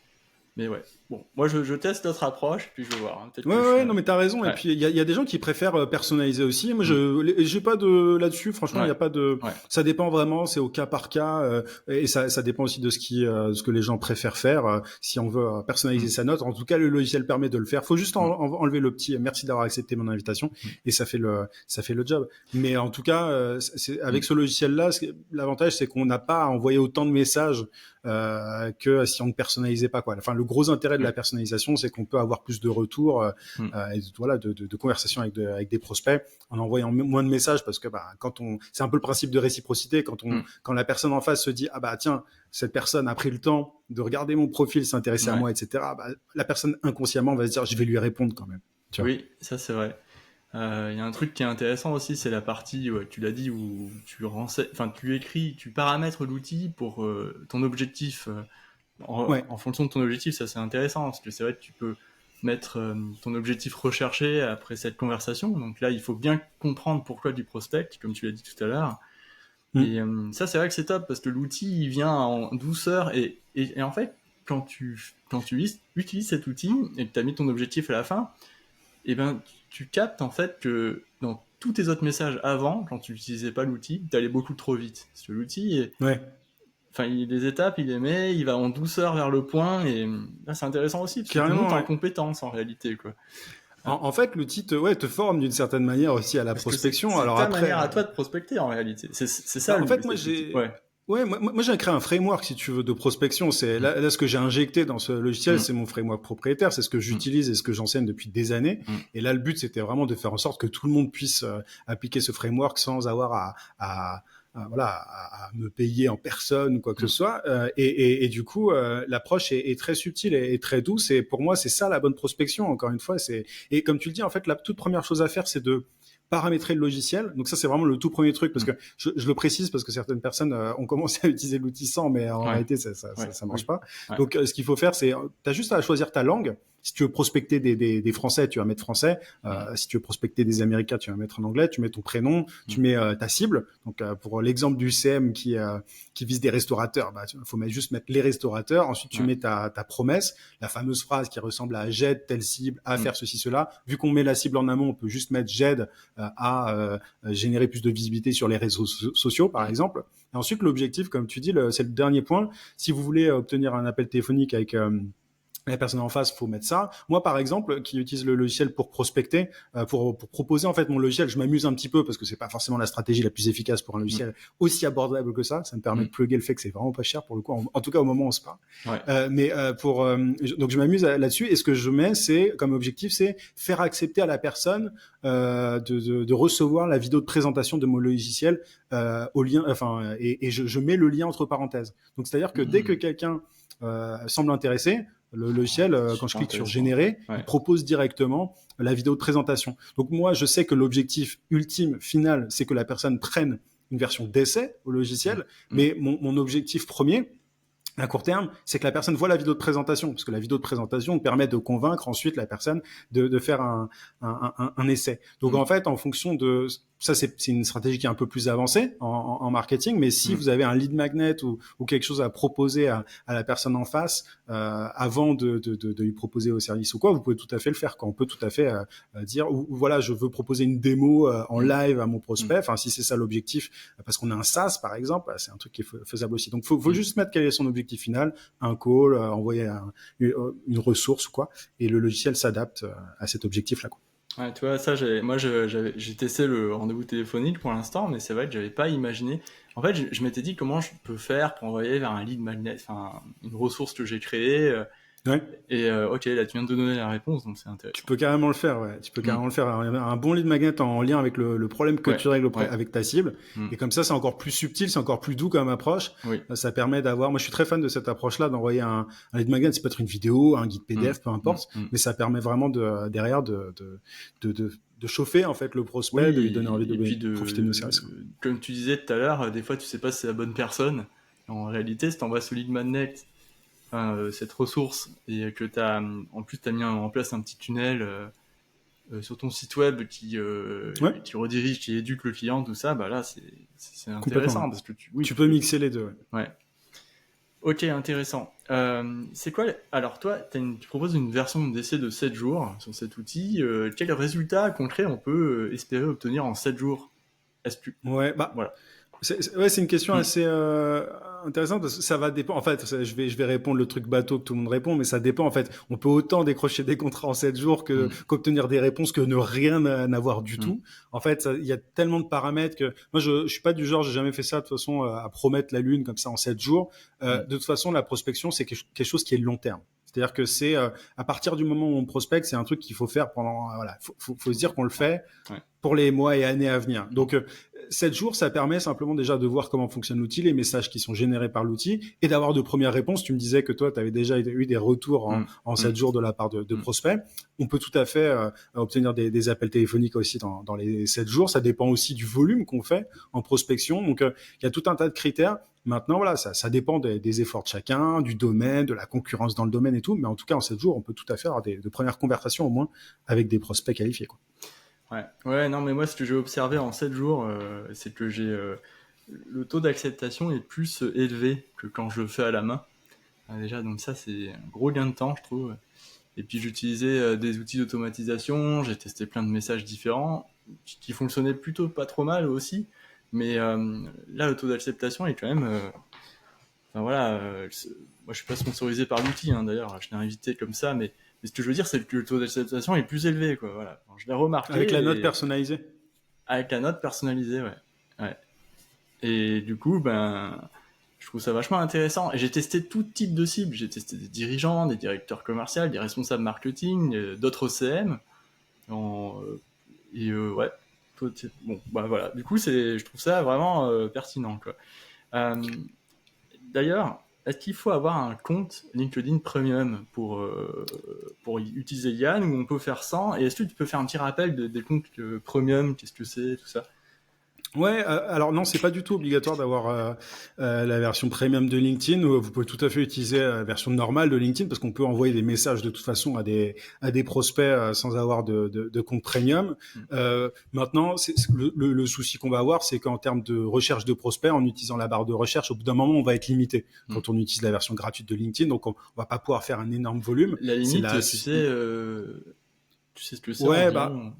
ouais. Bon, moi je teste notre approche, puis je vais voir. Hein. Non mais t'as raison. Ouais. Et puis il y a des gens qui préfèrent personnaliser aussi. Moi j'ai pas de là-dessus. Franchement, il y a pas de. Ouais. Ça dépend vraiment. C'est au cas par cas et ça dépend aussi de ce que les gens préfèrent faire. Si on veut personnaliser sa note, en tout cas le logiciel permet de le faire. Faut juste enlever le petit merci d'avoir accepté mon invitation et ça fait le job. Mais en tout cas, avec ce logiciel-là, l'avantage c'est qu'on n'a pas à envoyer autant de messages que si on ne personnalisait pas quoi. Enfin, le gros intérêt de la personnalisation, c'est qu'on peut avoir plus de retours et voilà de conversations avec des prospects en envoyant moins de messages parce que c'est un peu le principe de réciprocité quand la personne en face se dit ah bah tiens cette personne a pris le temps de regarder mon profil, s'intéresser à moi, etc. La personne inconsciemment va se dire je vais lui répondre quand même. Tu vois. Oui, ça c'est vrai. Y a un truc qui est intéressant aussi, c'est la partie, tu l'as dit, où tu écris, tu paramètres l'outil pour ton objectif. En fonction de ton objectif, ça c'est intéressant, parce que c'est vrai que tu peux mettre ton objectif recherché après cette conversation. Donc là, il faut bien comprendre pourquoi du prospect, comme tu l'as dit tout à l'heure. Et ça, c'est vrai que c'est top, parce que l'outil, il vient en douceur. Et en fait, quand tu utilises cet outil, et que tu as mis ton objectif à la fin, et ben tu captes en fait que dans tous tes autres messages avant, quand tu n'utilisais pas l'outil, tu allais beaucoup trop vite. Parce que l'outil, enfin, les étapes, il les met, il va en douceur vers le point, et là, c'est intéressant aussi, parce que tu montes en compétence en réalité, quoi. En fait, l'outil te forme d'une certaine manière aussi à la prospection. C'est ta manière à toi de prospecter en réalité. C'est ça. En fait, moi j'ai. Ouais. Ouais, moi j'ai créé un framework, si tu veux, de prospection. C'est là ce que j'ai injecté dans ce logiciel, c'est mon framework propriétaire, c'est ce que j'utilise et ce que j'enseigne depuis des années. Et là, le but, c'était vraiment de faire en sorte que tout le monde puisse appliquer ce framework sans avoir à me payer en personne ou quoi que ce soit. Et du coup, l'approche est très subtile et très douce. Et pour moi, c'est ça la bonne prospection. Encore une fois, et comme tu le dis, en fait, la toute première chose à faire, c'est de paramétrer le logiciel. Donc ça, c'est vraiment le tout premier truc, parce que je le précise parce que certaines personnes ont commencé à utiliser l'outil sans, mais en réalité, ça marche pas. Ouais. Donc ce qu'il faut faire, c'est t'as juste à choisir ta langue. Si tu veux prospecter des Français, tu vas mettre français. Si tu veux prospecter des Américains, tu vas mettre en anglais. Tu mets ton prénom, tu mets ta cible. Donc pour l'exemple du CM qui vise des restaurateurs, faut juste mettre les restaurateurs. Ensuite, tu mets ta promesse, la fameuse phrase qui ressemble à j'aide telle cible à faire ceci, cela. Vu qu'on met la cible en amont, on peut juste mettre j'aide à générer plus de visibilité sur les réseaux sociaux, par exemple. Et ensuite, l'objectif, comme tu dis, c'est le dernier point. Si vous voulez obtenir un appel téléphonique avec la personne en face, faut mettre ça. Moi, par exemple, qui utilise le logiciel pour prospecter, pour proposer en fait mon logiciel, je m'amuse un petit peu parce que c'est pas forcément la stratégie la plus efficace pour un logiciel aussi abordable que ça. Ça me permet de plugger le fait que c'est vraiment pas cher pour le coup, en tout cas au moment où on se parle. Donc je m'amuse là-dessus. Et ce que je mets, c'est comme objectif, c'est faire accepter à la personne de recevoir la vidéo de présentation de mon logiciel au lien, et je mets le lien entre parenthèses. Donc c'est-à-dire que dès que quelqu'un semble intéressé, le logiciel, quand je clique sur générer, il propose directement la vidéo de présentation. Donc moi, je sais que l'objectif ultime, final, c'est que la personne prenne une version d'essai au logiciel, mais mon objectif premier, à court terme, c'est que la personne voit la vidéo de présentation, parce que la vidéo de présentation permet de convaincre ensuite la personne de faire un essai. Donc en fait, en fonction de ça, c'est une stratégie qui est un peu plus avancée en marketing, mais si vous avez un lead magnet ou quelque chose à proposer à la personne en face avant de lui proposer au service ou quoi, vous pouvez tout à fait le faire. On peut tout à fait dire ou voilà, je veux proposer une démo en live à mon prospect. Enfin, si c'est ça l'objectif, parce qu'on a un SaaS par exemple, c'est un truc qui est faisable aussi. Donc faut juste mettre quel est son objectif final, un call, envoyer une ressource ou quoi, et le logiciel s'adapte à cet objectif-là, quoi. Ouais, tu vois, ça, j'ai testé le rendez-vous téléphonique pour l'instant, mais c'est vrai que j'avais pas imaginé. En fait, je m'étais dit comment je peux faire pour envoyer vers un lead magnet, enfin, une ressource que j'ai créée. Et ok, là, tu viens de donner la réponse, donc c'est intéressant. Tu peux carrément le faire, ouais. Tu peux carrément le faire. Un bon lead magnet en lien avec le problème que tu règles avec ta cible. Et comme ça, c'est encore plus subtil, c'est encore plus doux comme approche. Ça permet d'avoir. Moi, je suis très fan de cette approche-là, d'envoyer un lead magnet. Ça peut être une vidéo, un guide PDF, peu importe. Mais ça permet vraiment derrière de chauffer en fait le prospect, de lui donner envie de profiter de nos services. Comme tu disais tout à l'heure, des fois, tu sais pas si c'est la bonne personne. En réalité, si t'envoies ce lead magnet, cette ressource, et que en plus t'as mis en place un petit tunnel sur ton site web qui redirige, qui éduque le client, tout ça, bah là c'est intéressant parce que tu peux mixer les deux. Ouais. Ok, intéressant. C'est quoi alors toi, tu proposes une version d'essai de 7 jours sur cet outil. Quel résultat concret on peut espérer obtenir en 7 jours? Voilà. C'est une question assez intéressante parce que ça va dépendre. En fait, je vais répondre le truc bateau que tout le monde répond, mais ça dépend. En fait, on peut autant décrocher des contrats en 7 jours qu'obtenir des réponses que ne rien n'avoir du tout. En fait, il y a tellement de paramètres que moi, je suis pas du genre, j'ai jamais fait ça de toute façon à promettre la lune comme ça en 7 jours. De toute façon, la prospection, c'est quelque chose qui est long terme. C'est-à-dire que c'est à partir du moment où on prospecte, c'est un truc qu'il faut faire pendant. Faut se dire qu'on le fait pour les mois et années à venir. Donc 7 jours, ça permet simplement déjà de voir comment fonctionne l'outil, les messages qui sont générés par l'outil, et d'avoir de premières réponses. Tu me disais que toi, tu avais déjà eu des retours en 7 jours de la part de prospects. On peut tout à fait obtenir des appels téléphoniques aussi dans les 7 jours. Ça dépend aussi du volume qu'on fait en prospection. Donc il y a tout un tas de critères. Maintenant, voilà, ça dépend des efforts de chacun, du domaine, de la concurrence dans le domaine et tout. Mais en tout cas, en 7 jours, on peut tout à fait avoir de premières conversations au moins avec des prospects qualifiés, quoi. Ouais, non, mais moi, ce que j'ai observé en 7 jours, c'est que le taux d'acceptation est plus élevé que quand je le fais à la main. Déjà, donc ça, c'est un gros gain de temps, je trouve. Et puis, j'utilisais des outils d'automatisation, j'ai testé plein de messages différents qui fonctionnaient plutôt pas trop mal aussi. Mais là, le taux d'acceptation est quand même... moi, je suis pas sponsorisé par l'outil, d'ailleurs, je l'ai invité comme ça, mais ce que je veux dire, c'est que le taux d'acceptation est plus élevé, quoi. Voilà. Je l'ai remarqué. Avec la note personnalisée. Avec la note personnalisée, ouais. Et du coup, je trouve ça vachement intéressant. Et j'ai testé tout type de cibles. J'ai testé des dirigeants, des directeurs commerciaux, des responsables marketing, d'autres CM. Ouais. Bon, bah voilà. Du coup, je trouve ça vraiment pertinent, quoi. D'ailleurs, est-ce qu'il faut avoir un compte LinkedIn Premium pour utiliser Yann, ou on peut faire sans? Et est-ce que tu peux faire un petit rappel des comptes Premium, qu'est-ce que c'est, tout ça? Ouais, alors non, c'est pas du tout obligatoire d'avoir la version premium de LinkedIn. Vous pouvez tout à fait utiliser la version normale de LinkedIn parce qu'on peut envoyer des messages de toute façon à des prospects sans avoir de compte premium. Maintenant, le souci qu'on va avoir, c'est qu'en termes de recherche de prospects, en utilisant la barre de recherche, au bout d'un moment, on va être limité quand on utilise la version gratuite de LinkedIn. Donc, on va pas pouvoir faire un énorme volume. La limite, tu sais ce que c'est ouais, environ.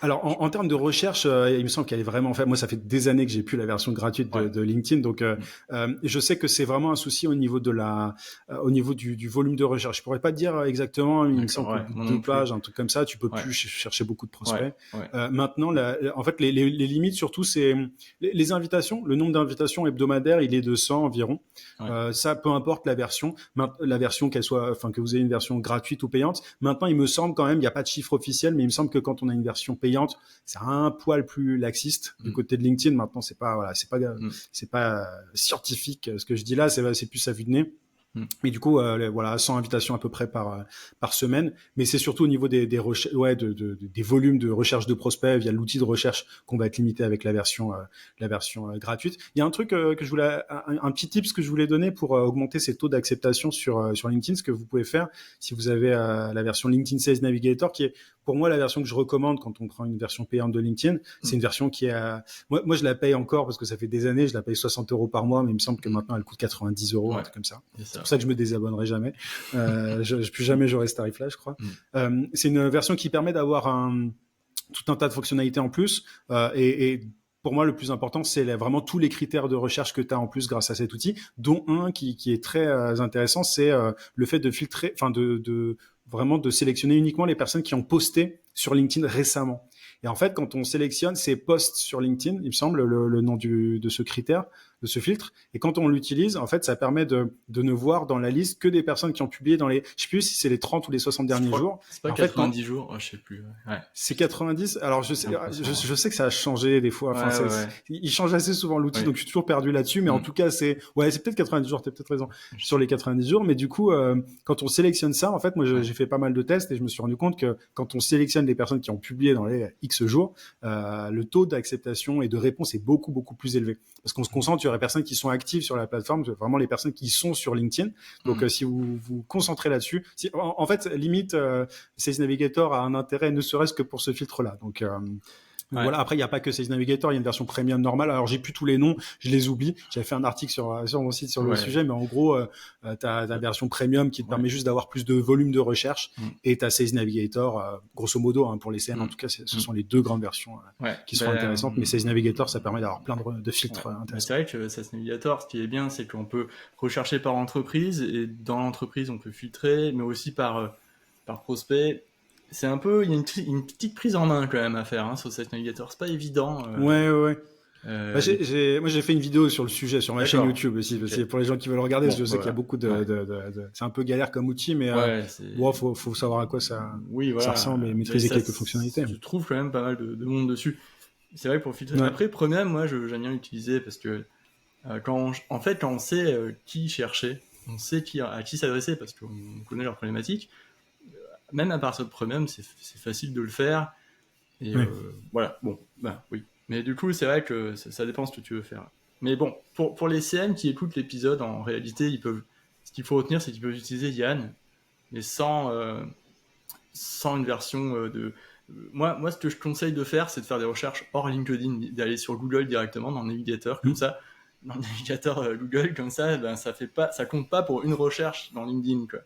Alors, en termes de recherche, il me semble qu'elle est vraiment faite. Moi, ça fait des années que j'ai plus la version gratuite de LinkedIn, donc je sais que c'est vraiment un souci au niveau au niveau du volume de recherche. Je pourrais pas te dire exactement. Il me semble qu'au bout de 2 pages, un truc comme ça, tu peux plus chercher beaucoup de prospects. Maintenant, en fait, les limites surtout, c'est les invitations. Le nombre d'invitations hebdomadaires, il est de 100 environ. Ça, peu importe la version qu'elle soit, enfin que vous ayez une version gratuite ou payante. Maintenant, il me semble quand même, il n'y a pas de chiffre officiel, mais il me semble que quand on a une version payante, c'est un poil plus laxiste du côté de LinkedIn. Maintenant, c'est pas scientifique ce que je dis là, c'est plus à vue de nez. Mais du coup, voilà, 100 invitations à peu près par semaine. Mais c'est surtout au niveau des volumes de recherche de prospects via l'outil de recherche qu'on va être limité avec la version gratuite. Il y a un truc que je voulais, un petit tips que je voulais donner pour augmenter ces taux d'acceptation sur LinkedIn. Ce que vous pouvez faire si vous avez la version LinkedIn Sales Navigator, qui est pour moi la version que je recommande quand on prend une version payante de LinkedIn. C'est une version qui est, moi je la paye encore parce que ça fait des années, je la paye 60 € par mois, mais il me semble que maintenant elle coûte 90 €, un truc comme ça. C'est pour ça que je me désabonnerai jamais. Plus jamais j'aurai ce tarif-là, je crois. C'est une version qui permet d'avoir tout un tas de fonctionnalités en plus, et pour moi, le plus important, c'est vraiment tous les critères de recherche que tu as en plus grâce à cet outil, dont un qui est très intéressant, c'est le fait de filtrer, enfin vraiment de sélectionner uniquement les personnes qui ont posté sur LinkedIn récemment. Et en fait, quand on sélectionne ces posts sur LinkedIn, il me semble le nom de ce critère, de ce filtre, et quand on l'utilise, en fait, ça permet de ne voir dans la liste que des personnes qui ont publié dans les, je sais plus si c'est les 30 ou les 60 derniers jours. C'est pas 90 jours, je sais plus. C'est 90. Alors je sais que ça a changé des fois. Enfin, il change assez souvent l'outil, donc je suis toujours perdu là-dessus. Mais en tout cas, c'est peut-être 90 jours. T'as peut-être raison sur les 90 jours. Mais du coup, quand on sélectionne ça, en fait, moi, j'ai fait pas mal de tests et je me suis rendu compte que quand on sélectionne les personnes qui ont publié dans les X jours, le taux d'acceptation et de réponse est beaucoup plus élevé. Parce qu'on se concentre sur les personnes qui sont actives sur la plateforme, vraiment les personnes qui sont sur LinkedIn. Donc, si vous vous concentrez là-dessus, en fait, limite, Sales Navigator a un intérêt, ne serait-ce que pour ce filtre-là. Donc, voilà. Après, il n'y a pas que Sales Navigator, il y a une version premium normale. Alors, j'ai plus tous les noms, je les oublie. J'avais fait un article sur mon site sur le sujet, mais en gros, t'as la version premium qui te permet juste d'avoir plus de volume de recherche, et t'as Sales Navigator, grosso modo, hein, pour les CM, en tout cas, ce sont les deux grandes versions qui sont intéressantes. Mais Sales Navigator, ça permet d'avoir plein de filtres intéressants. C'est vrai que Sales Navigator, ce qui est bien, c'est qu'on peut rechercher par entreprise, et dans l'entreprise, on peut filtrer, mais aussi par prospect. C'est un peu, il y a une petite prise en main quand même à faire sur Sales Navigator. C'est pas évident. Ouais. Moi, j'ai fait une vidéo sur le sujet sur ma chaîne YouTube aussi. Okay. Pour les gens qui veulent regarder, je sais qu'il y a beaucoup c'est un peu galère comme outil, mais faut savoir à quoi ça ressemble et maîtriser quelques fonctionnalités. Je trouve quand même pas mal de monde dessus. C'est vrai que pour filtrer. Après, Premium, moi, j'aime bien l'utiliser parce que quand on sait qui chercher, on sait à qui s'adresser parce qu'on connaît leurs problématiques. Même à partir de Premium, c'est facile de le faire. Et voilà, bon, oui. Mais du coup, c'est vrai que ça dépend ce que tu veux faire. Mais bon, pour les CM qui écoutent l'épisode, en réalité, ce qu'il faut retenir, c'est qu'ils peuvent utiliser Yann, mais sans une version de... Moi, ce que je conseille de faire, c'est de faire des recherches hors LinkedIn, d'aller sur Google directement dans le navigateur, comme ça, dans le navigateur Google, comme ça, ça compte pas pour une recherche dans LinkedIn, quoi.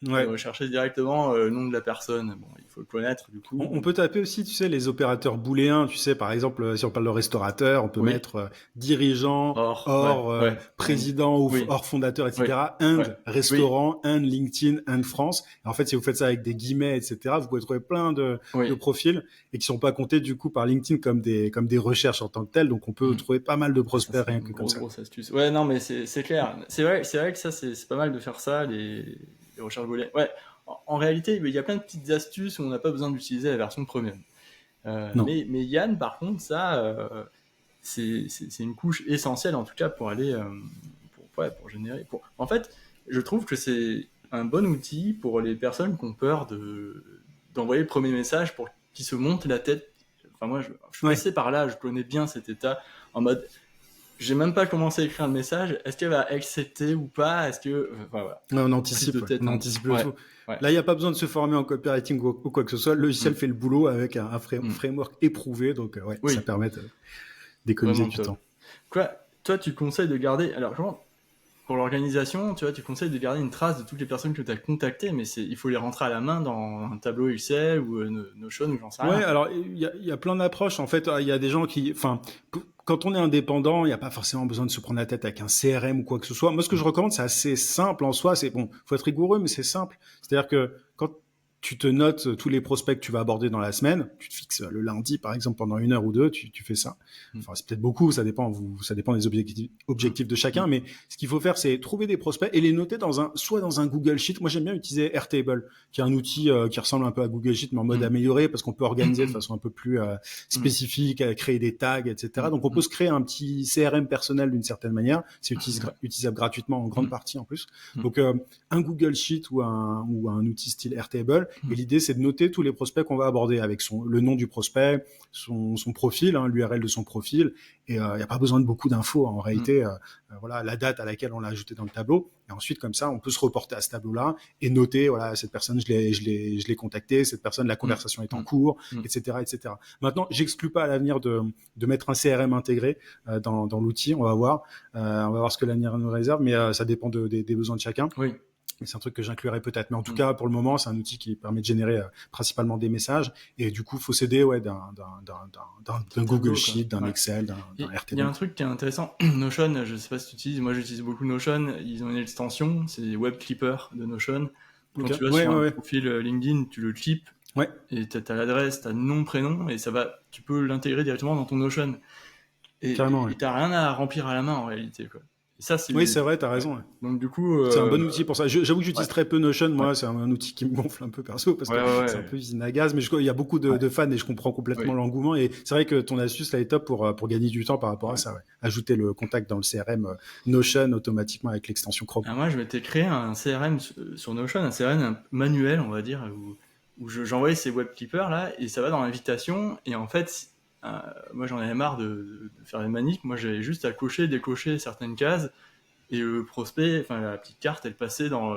Rechercher directement le nom de la personne. Bon, faut le connaître du coup. On peut taper aussi, tu sais, les opérateurs booléens. Tu sais, par exemple, si on parle de restaurateur, on peut Oui. mettre dirigeant, Or, hors and, président ou oui, hors fondateur, oui, etc. And ouais, oui, restaurant, and LinkedIn, and France. Et en fait, si vous faites ça avec des guillemets, etc., vous pouvez trouver plein de oui. profils et qui sont pas comptés du coup par LinkedIn comme des recherches en tant que telles. Donc, on peut Mm. trouver pas mal de Ah, ça, prospects c'est rien une que comme ça. grosse astuce. Ouais, non, mais c'est clair. C'est vrai que ça, c'est pas mal de faire ça, les recherches booléennes. Ouais, en réalité, il y a plein de petites astuces où on n'a pas besoin d'utiliser la version premium. Non. Mais Yann, par contre, ça, c'est une couche essentielle, en tout cas, pour aller, pour générer. En fait, je trouve que c'est un bon outil pour les personnes qui ont peur d'envoyer le premier message pour qu'ils se montent la tête. Enfin, moi, je suis passé par là, je connais bien cet état, en mode, j'ai même pas commencé à écrire le message, est-ce qu'elle va accepter ou pas, est-ce que... Enfin, voilà. Ouais, on anticipe, Tête, on hein. anticipe le tout. Ouais. Là, il n'y a pas besoin de se former en copywriting ou quoi que ce soit. Le logiciel fait le boulot avec un framework éprouvé, donc Oui. ça permet d'économiser du temps. Quoi, toi, tu conseilles de garder... Alors, pour l'organisation, tu vois, tu conseilles de garder une trace de toutes les personnes que tu as contactées, mais il faut les rentrer à la main dans un tableau Excel ou Notion ou j'en sais rien. Ouais, alors il y a plein d'approches. En fait, il y a des gens qui, enfin, quand on est indépendant, il n'y a pas forcément besoin de se prendre la tête avec un CRM ou quoi que ce soit. Moi, ce que je recommande, c'est assez simple en soi. C'est bon, faut être rigoureux, mais c'est simple. C'est-à-dire que quand tu te notes tous les prospects que tu vas aborder dans la semaine, tu te fixes le lundi, par exemple, pendant 1 heure ou 2, tu fais ça. Enfin, c'est peut-être beaucoup, ça dépend des objectifs de chacun, mais ce qu'il faut faire, c'est trouver des prospects et les noter soit dans un Google Sheet. Moi, j'aime bien utiliser Airtable, qui est un outil qui ressemble un peu à Google Sheet, mais en mode amélioré, parce qu'on peut organiser de façon un peu plus spécifique, créer des tags, etc. Donc, on peut se créer un petit CRM personnel d'une certaine manière. C'est utilisable gratuitement en grande partie en plus. Donc, un Google Sheet ou un outil style Airtable. Et l'idée, c'est de noter tous les prospects qu'on va aborder avec le nom du prospect, son profil, l'URL de son profil. Et il n'y a pas besoin de beaucoup d'infos. En réalité, voilà, la date à laquelle on l'a ajouté dans le tableau. Et ensuite, comme ça, on peut se reporter à ce tableau-là et noter, voilà, cette personne, je l'ai contactée, cette personne, la conversation est en cours, etc., etc. Maintenant, j'exclus pas à l'avenir de mettre un CRM intégré dans l'outil. On va voir ce que l'avenir nous réserve, mais ça dépend des besoins de chacun. Oui. C'est un truc que j'inclurai peut-être. Mais en tout cas, pour le moment, c'est un outil qui permet de générer principalement des messages. Et du coup, il faut s'aider d'un Google Sheet, d'un Excel, d'un RTB. Il y a un truc qui est intéressant. Notion, je ne sais pas si tu utilises. Moi, j'utilise beaucoup Notion. Ils ont une extension, c'est Web Clipper de Notion. Quand tu vas sur un profil LinkedIn, tu le clips. Ouais. Et tu as l'adresse, tu as le nom, prénom. Et tu peux l'intégrer directement dans ton Notion. Et tu n'as rien à remplir à la main en réalité, quoi. Ça, oui, c'est vrai, t'as raison. Ouais. Donc du coup, c'est un bon outil pour ça. J'avoue que j'utilise très peu Notion. Moi, c'est un outil qui me gonfle un peu perso parce que c'est un peu usine à gaz. Mais il y a beaucoup de fans et je comprends complètement l'engouement. Et c'est vrai que ton astuce là est top pour gagner du temps par rapport à ça. Ouais. Ajouter le contact dans le CRM Notion automatiquement avec l'extension Chrome. Moi, je m'étais créé un CRM sur Notion, un CRM manuel, on va dire, où j'envoyais ces web clippers là et ça va dans l'invitation. Et en fait, moi, j'en avais marre de faire les manips. Moi, j'avais juste à décocher certaines cases. Et le prospect, enfin la petite carte, elle passait dans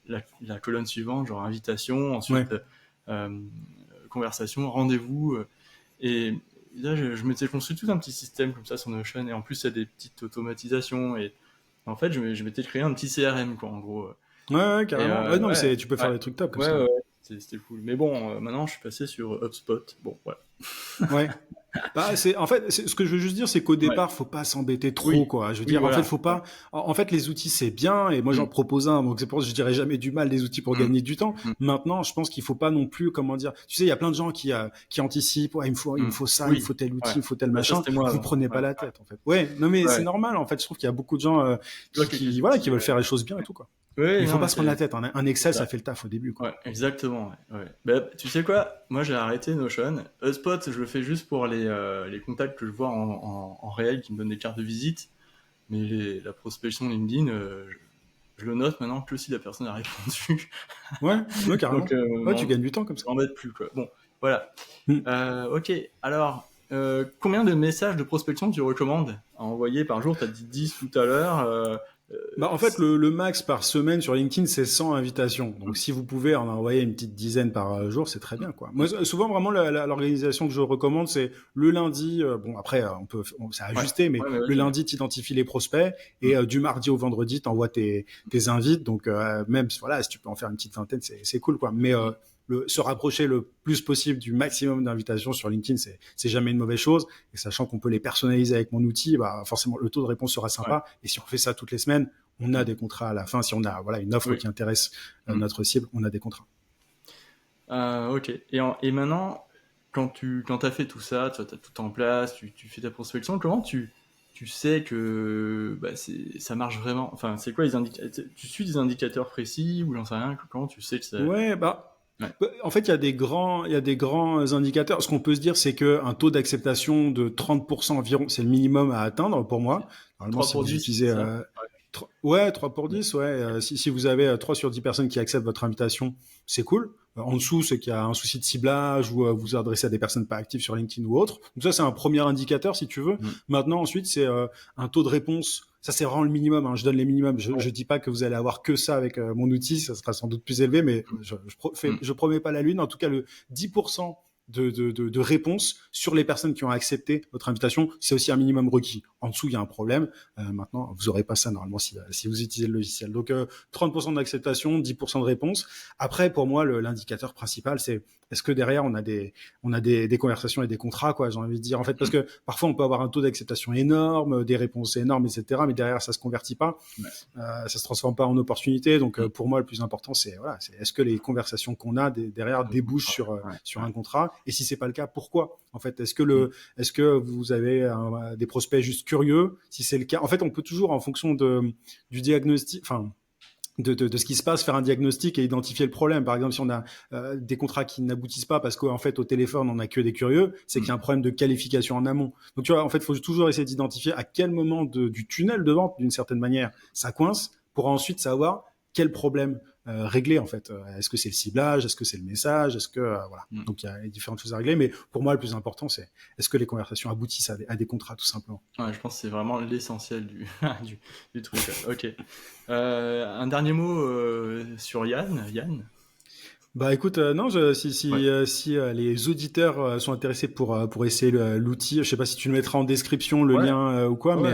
la colonne suivante, genre invitation, ensuite conversation, rendez-vous. Et là, je m'étais construit tout un petit système comme ça sur Notion. Et en plus, il y a des petites automatisations. Et en fait, je m'étais créé un petit CRM, quoi, en gros. Ouais, carrément. Non, mais tu peux faire des trucs top comme ça. Ouais, c'était cool. Mais bon, maintenant, je suis passé sur HubSpot. Bon, voilà. Ouais. En fait, ce que je veux juste dire, c'est qu'au départ, faut pas s'embêter trop, quoi. Je veux dire, voilà. En fait, faut pas. En fait, les outils, c'est bien, et moi, j'en propose un, donc c'est pour ça que je dirais jamais du mal des outils pour gagner du temps. Maintenant, je pense qu'il faut pas non plus, comment dire. Tu sais, il y a plein de gens qui anticipent. Ouais, il me faut ça, il faut tel outil, il faut tel machin. Vous prenez pas la tête, en fait. Ouais, non, mais c'est normal, en fait. Je trouve qu'il y a beaucoup de gens qui veulent faire les choses bien et tout, quoi. Il faut pas se prendre la tête. Un Excel, ça fait le taf au début, quoi. Ouais, exactement. Ouais. Bah, tu sais quoi? Moi, j'ai arrêté Notion. HubSpot, je le fais juste pour les contacts que je vois en réel qui me donnent des cartes de visite. Mais la prospection LinkedIn, je le note maintenant que si la personne a répondu. Ouais, carrément. Donc, tu gagnes du temps comme ça. On m'embête plus, quoi. Bon, voilà. Ok, alors, combien de messages de prospection tu recommandes à envoyer par jour? Tu as dit 10 tout à l'heure. En fait, le max par semaine sur LinkedIn, c'est 100 invitations. Donc, si vous pouvez en envoyer une petite dizaine par jour, c'est très bien, quoi. Moi, souvent, vraiment, l'organisation que je recommande, c'est le lundi. Bon, après, c'est ajusté, mais le lundi, t'identifies les prospects et du mardi au vendredi, t'envoies tes invites. Donc, même, voilà, si tu peux en faire une petite vingtaine, c'est cool, quoi. Mais se rapprocher le plus possible du maximum d'invitations sur LinkedIn, c'est jamais une mauvaise chose. Et sachant qu'on peut les personnaliser avec mon outil, bah, forcément, le taux de réponse sera sympa. Ouais. Et si on fait ça toutes les semaines, on a des contrats à la fin. Si on a, voilà, une offre qui intéresse notre cible, on a des contrats. Ok. Et maintenant, quand t'as fait tout ça, tu as tout en place, tu fais ta prospection, comment tu sais que ça marche vraiment? Enfin, c'est quoi les indicateurs? Tu suis des indicateurs précis ou j'en sais rien? Comment tu sais que ça... Ouais, en fait, il y a des grands indicateurs. Ce qu'on peut se dire, c'est que un taux d'acceptation de 30% environ, c'est le minimum à atteindre pour moi. Normalement, 3 si pour vous 10, utilisez 3 pour 10, ouais. Si vous avez 3 sur 10 personnes qui acceptent votre invitation, c'est cool. En dessous, c'est qu'il y a un souci de ciblage ou vous adressez à des personnes pas actives sur LinkedIn ou autre. Donc ça, c'est un premier indicateur, si tu veux. Maintenant, ensuite, c'est un taux de réponse. Ça, c'est vraiment le minimum. Hein. Je donne les minimums. Je dis pas que vous allez avoir que ça avec mon outil. Ça sera sans doute plus élevé, mais je promets pas la lune. En tout cas, le 10% de réponses sur les personnes qui ont accepté votre invitation, c'est aussi un minimum requis. En dessous, il y a un problème. Maintenant, vous aurez pas ça normalement si vous utilisez le logiciel. Donc, 30% d'acceptation, 10% de réponse. Après, pour moi, l'indicateur principal, c'est est-ce que derrière, on a des conversations et des contrats, quoi, j'ai envie de dire. En fait, parce que parfois, on peut avoir un taux d'acceptation énorme, des réponses énormes, etc., mais derrière, ça se convertit pas. Ça se transforme pas en opportunité. Donc, pour moi, le plus important, c'est est-ce que les conversations qu'on a derrière débouchent sur un contrat? Et si c'est pas le cas, pourquoi? En fait, est-ce que vous avez des prospects juste curieux? Si c'est le cas, en fait, on peut toujours, en fonction du diagnostic, enfin, de ce qui se passe, faire un diagnostic et identifier le problème. Par exemple, si on a des contrats qui n'aboutissent pas parce qu'en fait, au téléphone, on n'a que des curieux, c'est qu'il y a un problème de qualification en amont. Donc, tu vois, en fait, il faut toujours essayer d'identifier à quel moment du tunnel de vente, d'une certaine manière, ça coince, pour ensuite savoir quel problème régler, en fait. Est-ce que c'est le ciblage? Est-ce que c'est le message? Est-ce que voilà. Donc, il y a différentes choses à régler. Mais pour moi, le plus important, c'est est-ce que les conversations aboutissent à des contrats, tout simplement. Ouais, je pense que c'est vraiment l'essentiel du truc. Ok. Un dernier mot sur Yann. Bah écoute, non, si les auditeurs sont intéressés pour essayer l'outil, je sais pas si tu le mettras en description le lien ou quoi, mais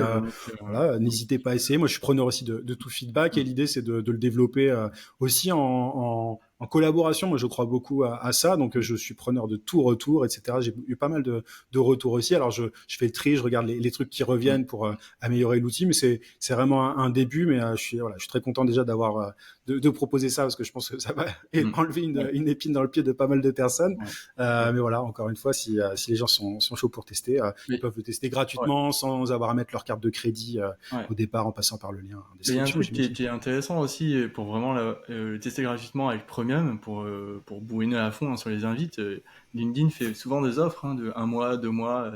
voilà, n'hésitez pas à essayer. Moi, je suis preneur aussi de tout feedback et l'idée c'est de le développer aussi en collaboration. Moi, je crois beaucoup à ça, donc je suis preneur de tout retour, etc. J'ai eu pas mal de retours aussi. Alors, je fais le tri, je regarde les trucs qui reviennent pour améliorer l'outil, mais c'est vraiment un début. Mais je suis très content déjà d'avoir de proposer ça parce que je pense que ça va enlever une épine dans le pied de pas mal de personnes. Mais voilà, encore une fois, si les gens sont chauds pour tester, ils peuvent le tester gratuitement sans avoir à mettre leur carte de crédit au départ en passant par le lien. Il y a un truc qui est intéressant aussi pour vraiment le tester gratuitement avec Premium pour bourriner à fond sur les invites. LinkedIn fait souvent des offres de 1 mois, 2 mois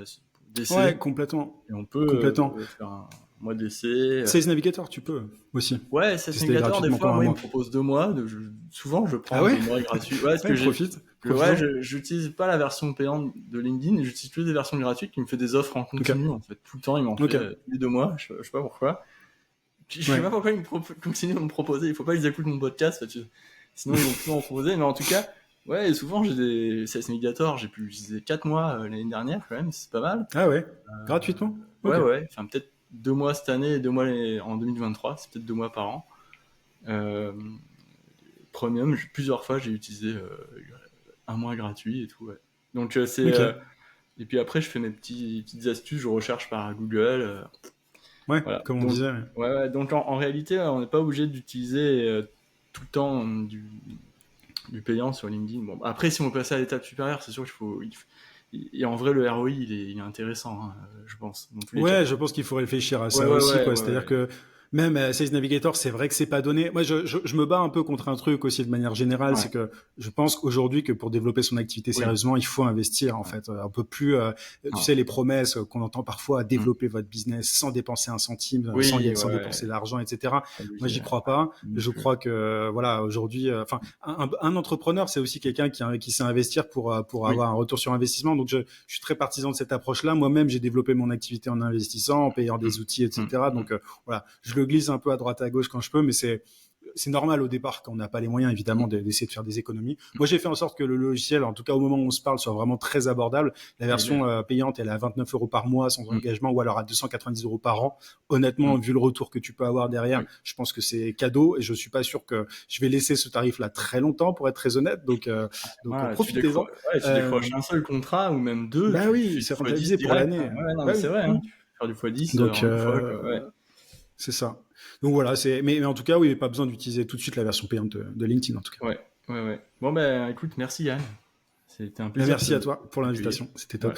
d'essai. Ouais, complètement. Et on peut faire un mois d'essai. Sales Navigator, tu peux aussi. Ouais, Sales Navigator, des fois, moi, il me propose 2 mois. Souvent, je prends 2 mois gratuits. Ouais, parce que j'utilise pas la version payante de LinkedIn, j'utilise plus des versions gratuites qui me fait des offres en continu, en fait. Tout le temps, il m'en fait tous les 2 mois. Je sais pas pourquoi. Je sais pas pourquoi ils continuent de me proposer. Il faut pas qu'ils écoutent mon podcast, sinon ils vont plus m'en proposer. Mais en tout cas, ouais, souvent j'ai des Sales Navigator, j'ai pu utiliser 4 mois l'année dernière quand même, c'est pas mal. Ah ouais, gratuitement. Ouais, enfin peut-être 2 mois cette année et 2 mois en 2023, c'est peut-être 2 mois par an. Premium, plusieurs fois j'ai utilisé 1 mois gratuit et tout. Ouais. Donc et puis après je fais mes petites astuces, je recherche par Google. Ouais, voilà. Comme on disait. Ouais, donc en réalité, on n'est pas obligé d'utiliser tout le temps du payant sur LinkedIn. Bon, après, si on veut passer à l'étape supérieure, c'est sûr qu'il faut. Et en vrai, le ROI, il est intéressant, je pense. Je pense qu'il faut réfléchir à ça aussi. C'est-à-dire que même Sales Navigator, c'est vrai que c'est pas donné. Moi, je me bats un peu contre un truc aussi de manière générale, c'est que je pense aujourd'hui que pour développer son activité sérieusement, il faut investir en fait. Un peu plus, tu sais, les promesses qu'on entend parfois, développer votre business sans dépenser un centime, sans dépenser d'argent, etc. Moi, j'y crois pas. Je crois que voilà, aujourd'hui, enfin, un entrepreneur, c'est aussi quelqu'un qui sait investir pour avoir un retour sur investissement. Donc, je suis très partisan de cette approche-là. Moi-même, j'ai développé mon activité en investissant, en payant des outils, etc. Donc, voilà, je le glisse un peu à droite à gauche quand je peux, mais c'est normal au départ quand on n'a pas les moyens évidemment d'essayer de faire des économies. Moi, j'ai fait en sorte que le logiciel, en tout cas au moment où on se parle, soit vraiment très abordable. La version payante, elle est à 29 € par mois sans engagement, ou alors à 290 € par an. Honnêtement, vu le retour que tu peux avoir derrière, je pense que c'est cadeau, et je suis pas sûr que je vais laisser ce tarif-là très longtemps, pour être très honnête. Donc profitez-en. Tu décroches un seul contrat ou même deux. Bah oui, c'est rentabilisé pour l'année. Ouais, non, mais c'est vrai. Tu peux faire du x10 donc, en une fois. Ouais. C'est ça. Donc voilà, mais en tout cas, oui, pas besoin d'utiliser tout de suite la version payante de LinkedIn en tout cas. Ouais. Bon, ben écoute, merci Yann. C'était un plaisir. Merci à toi pour l'invitation, c'était top. Ouais.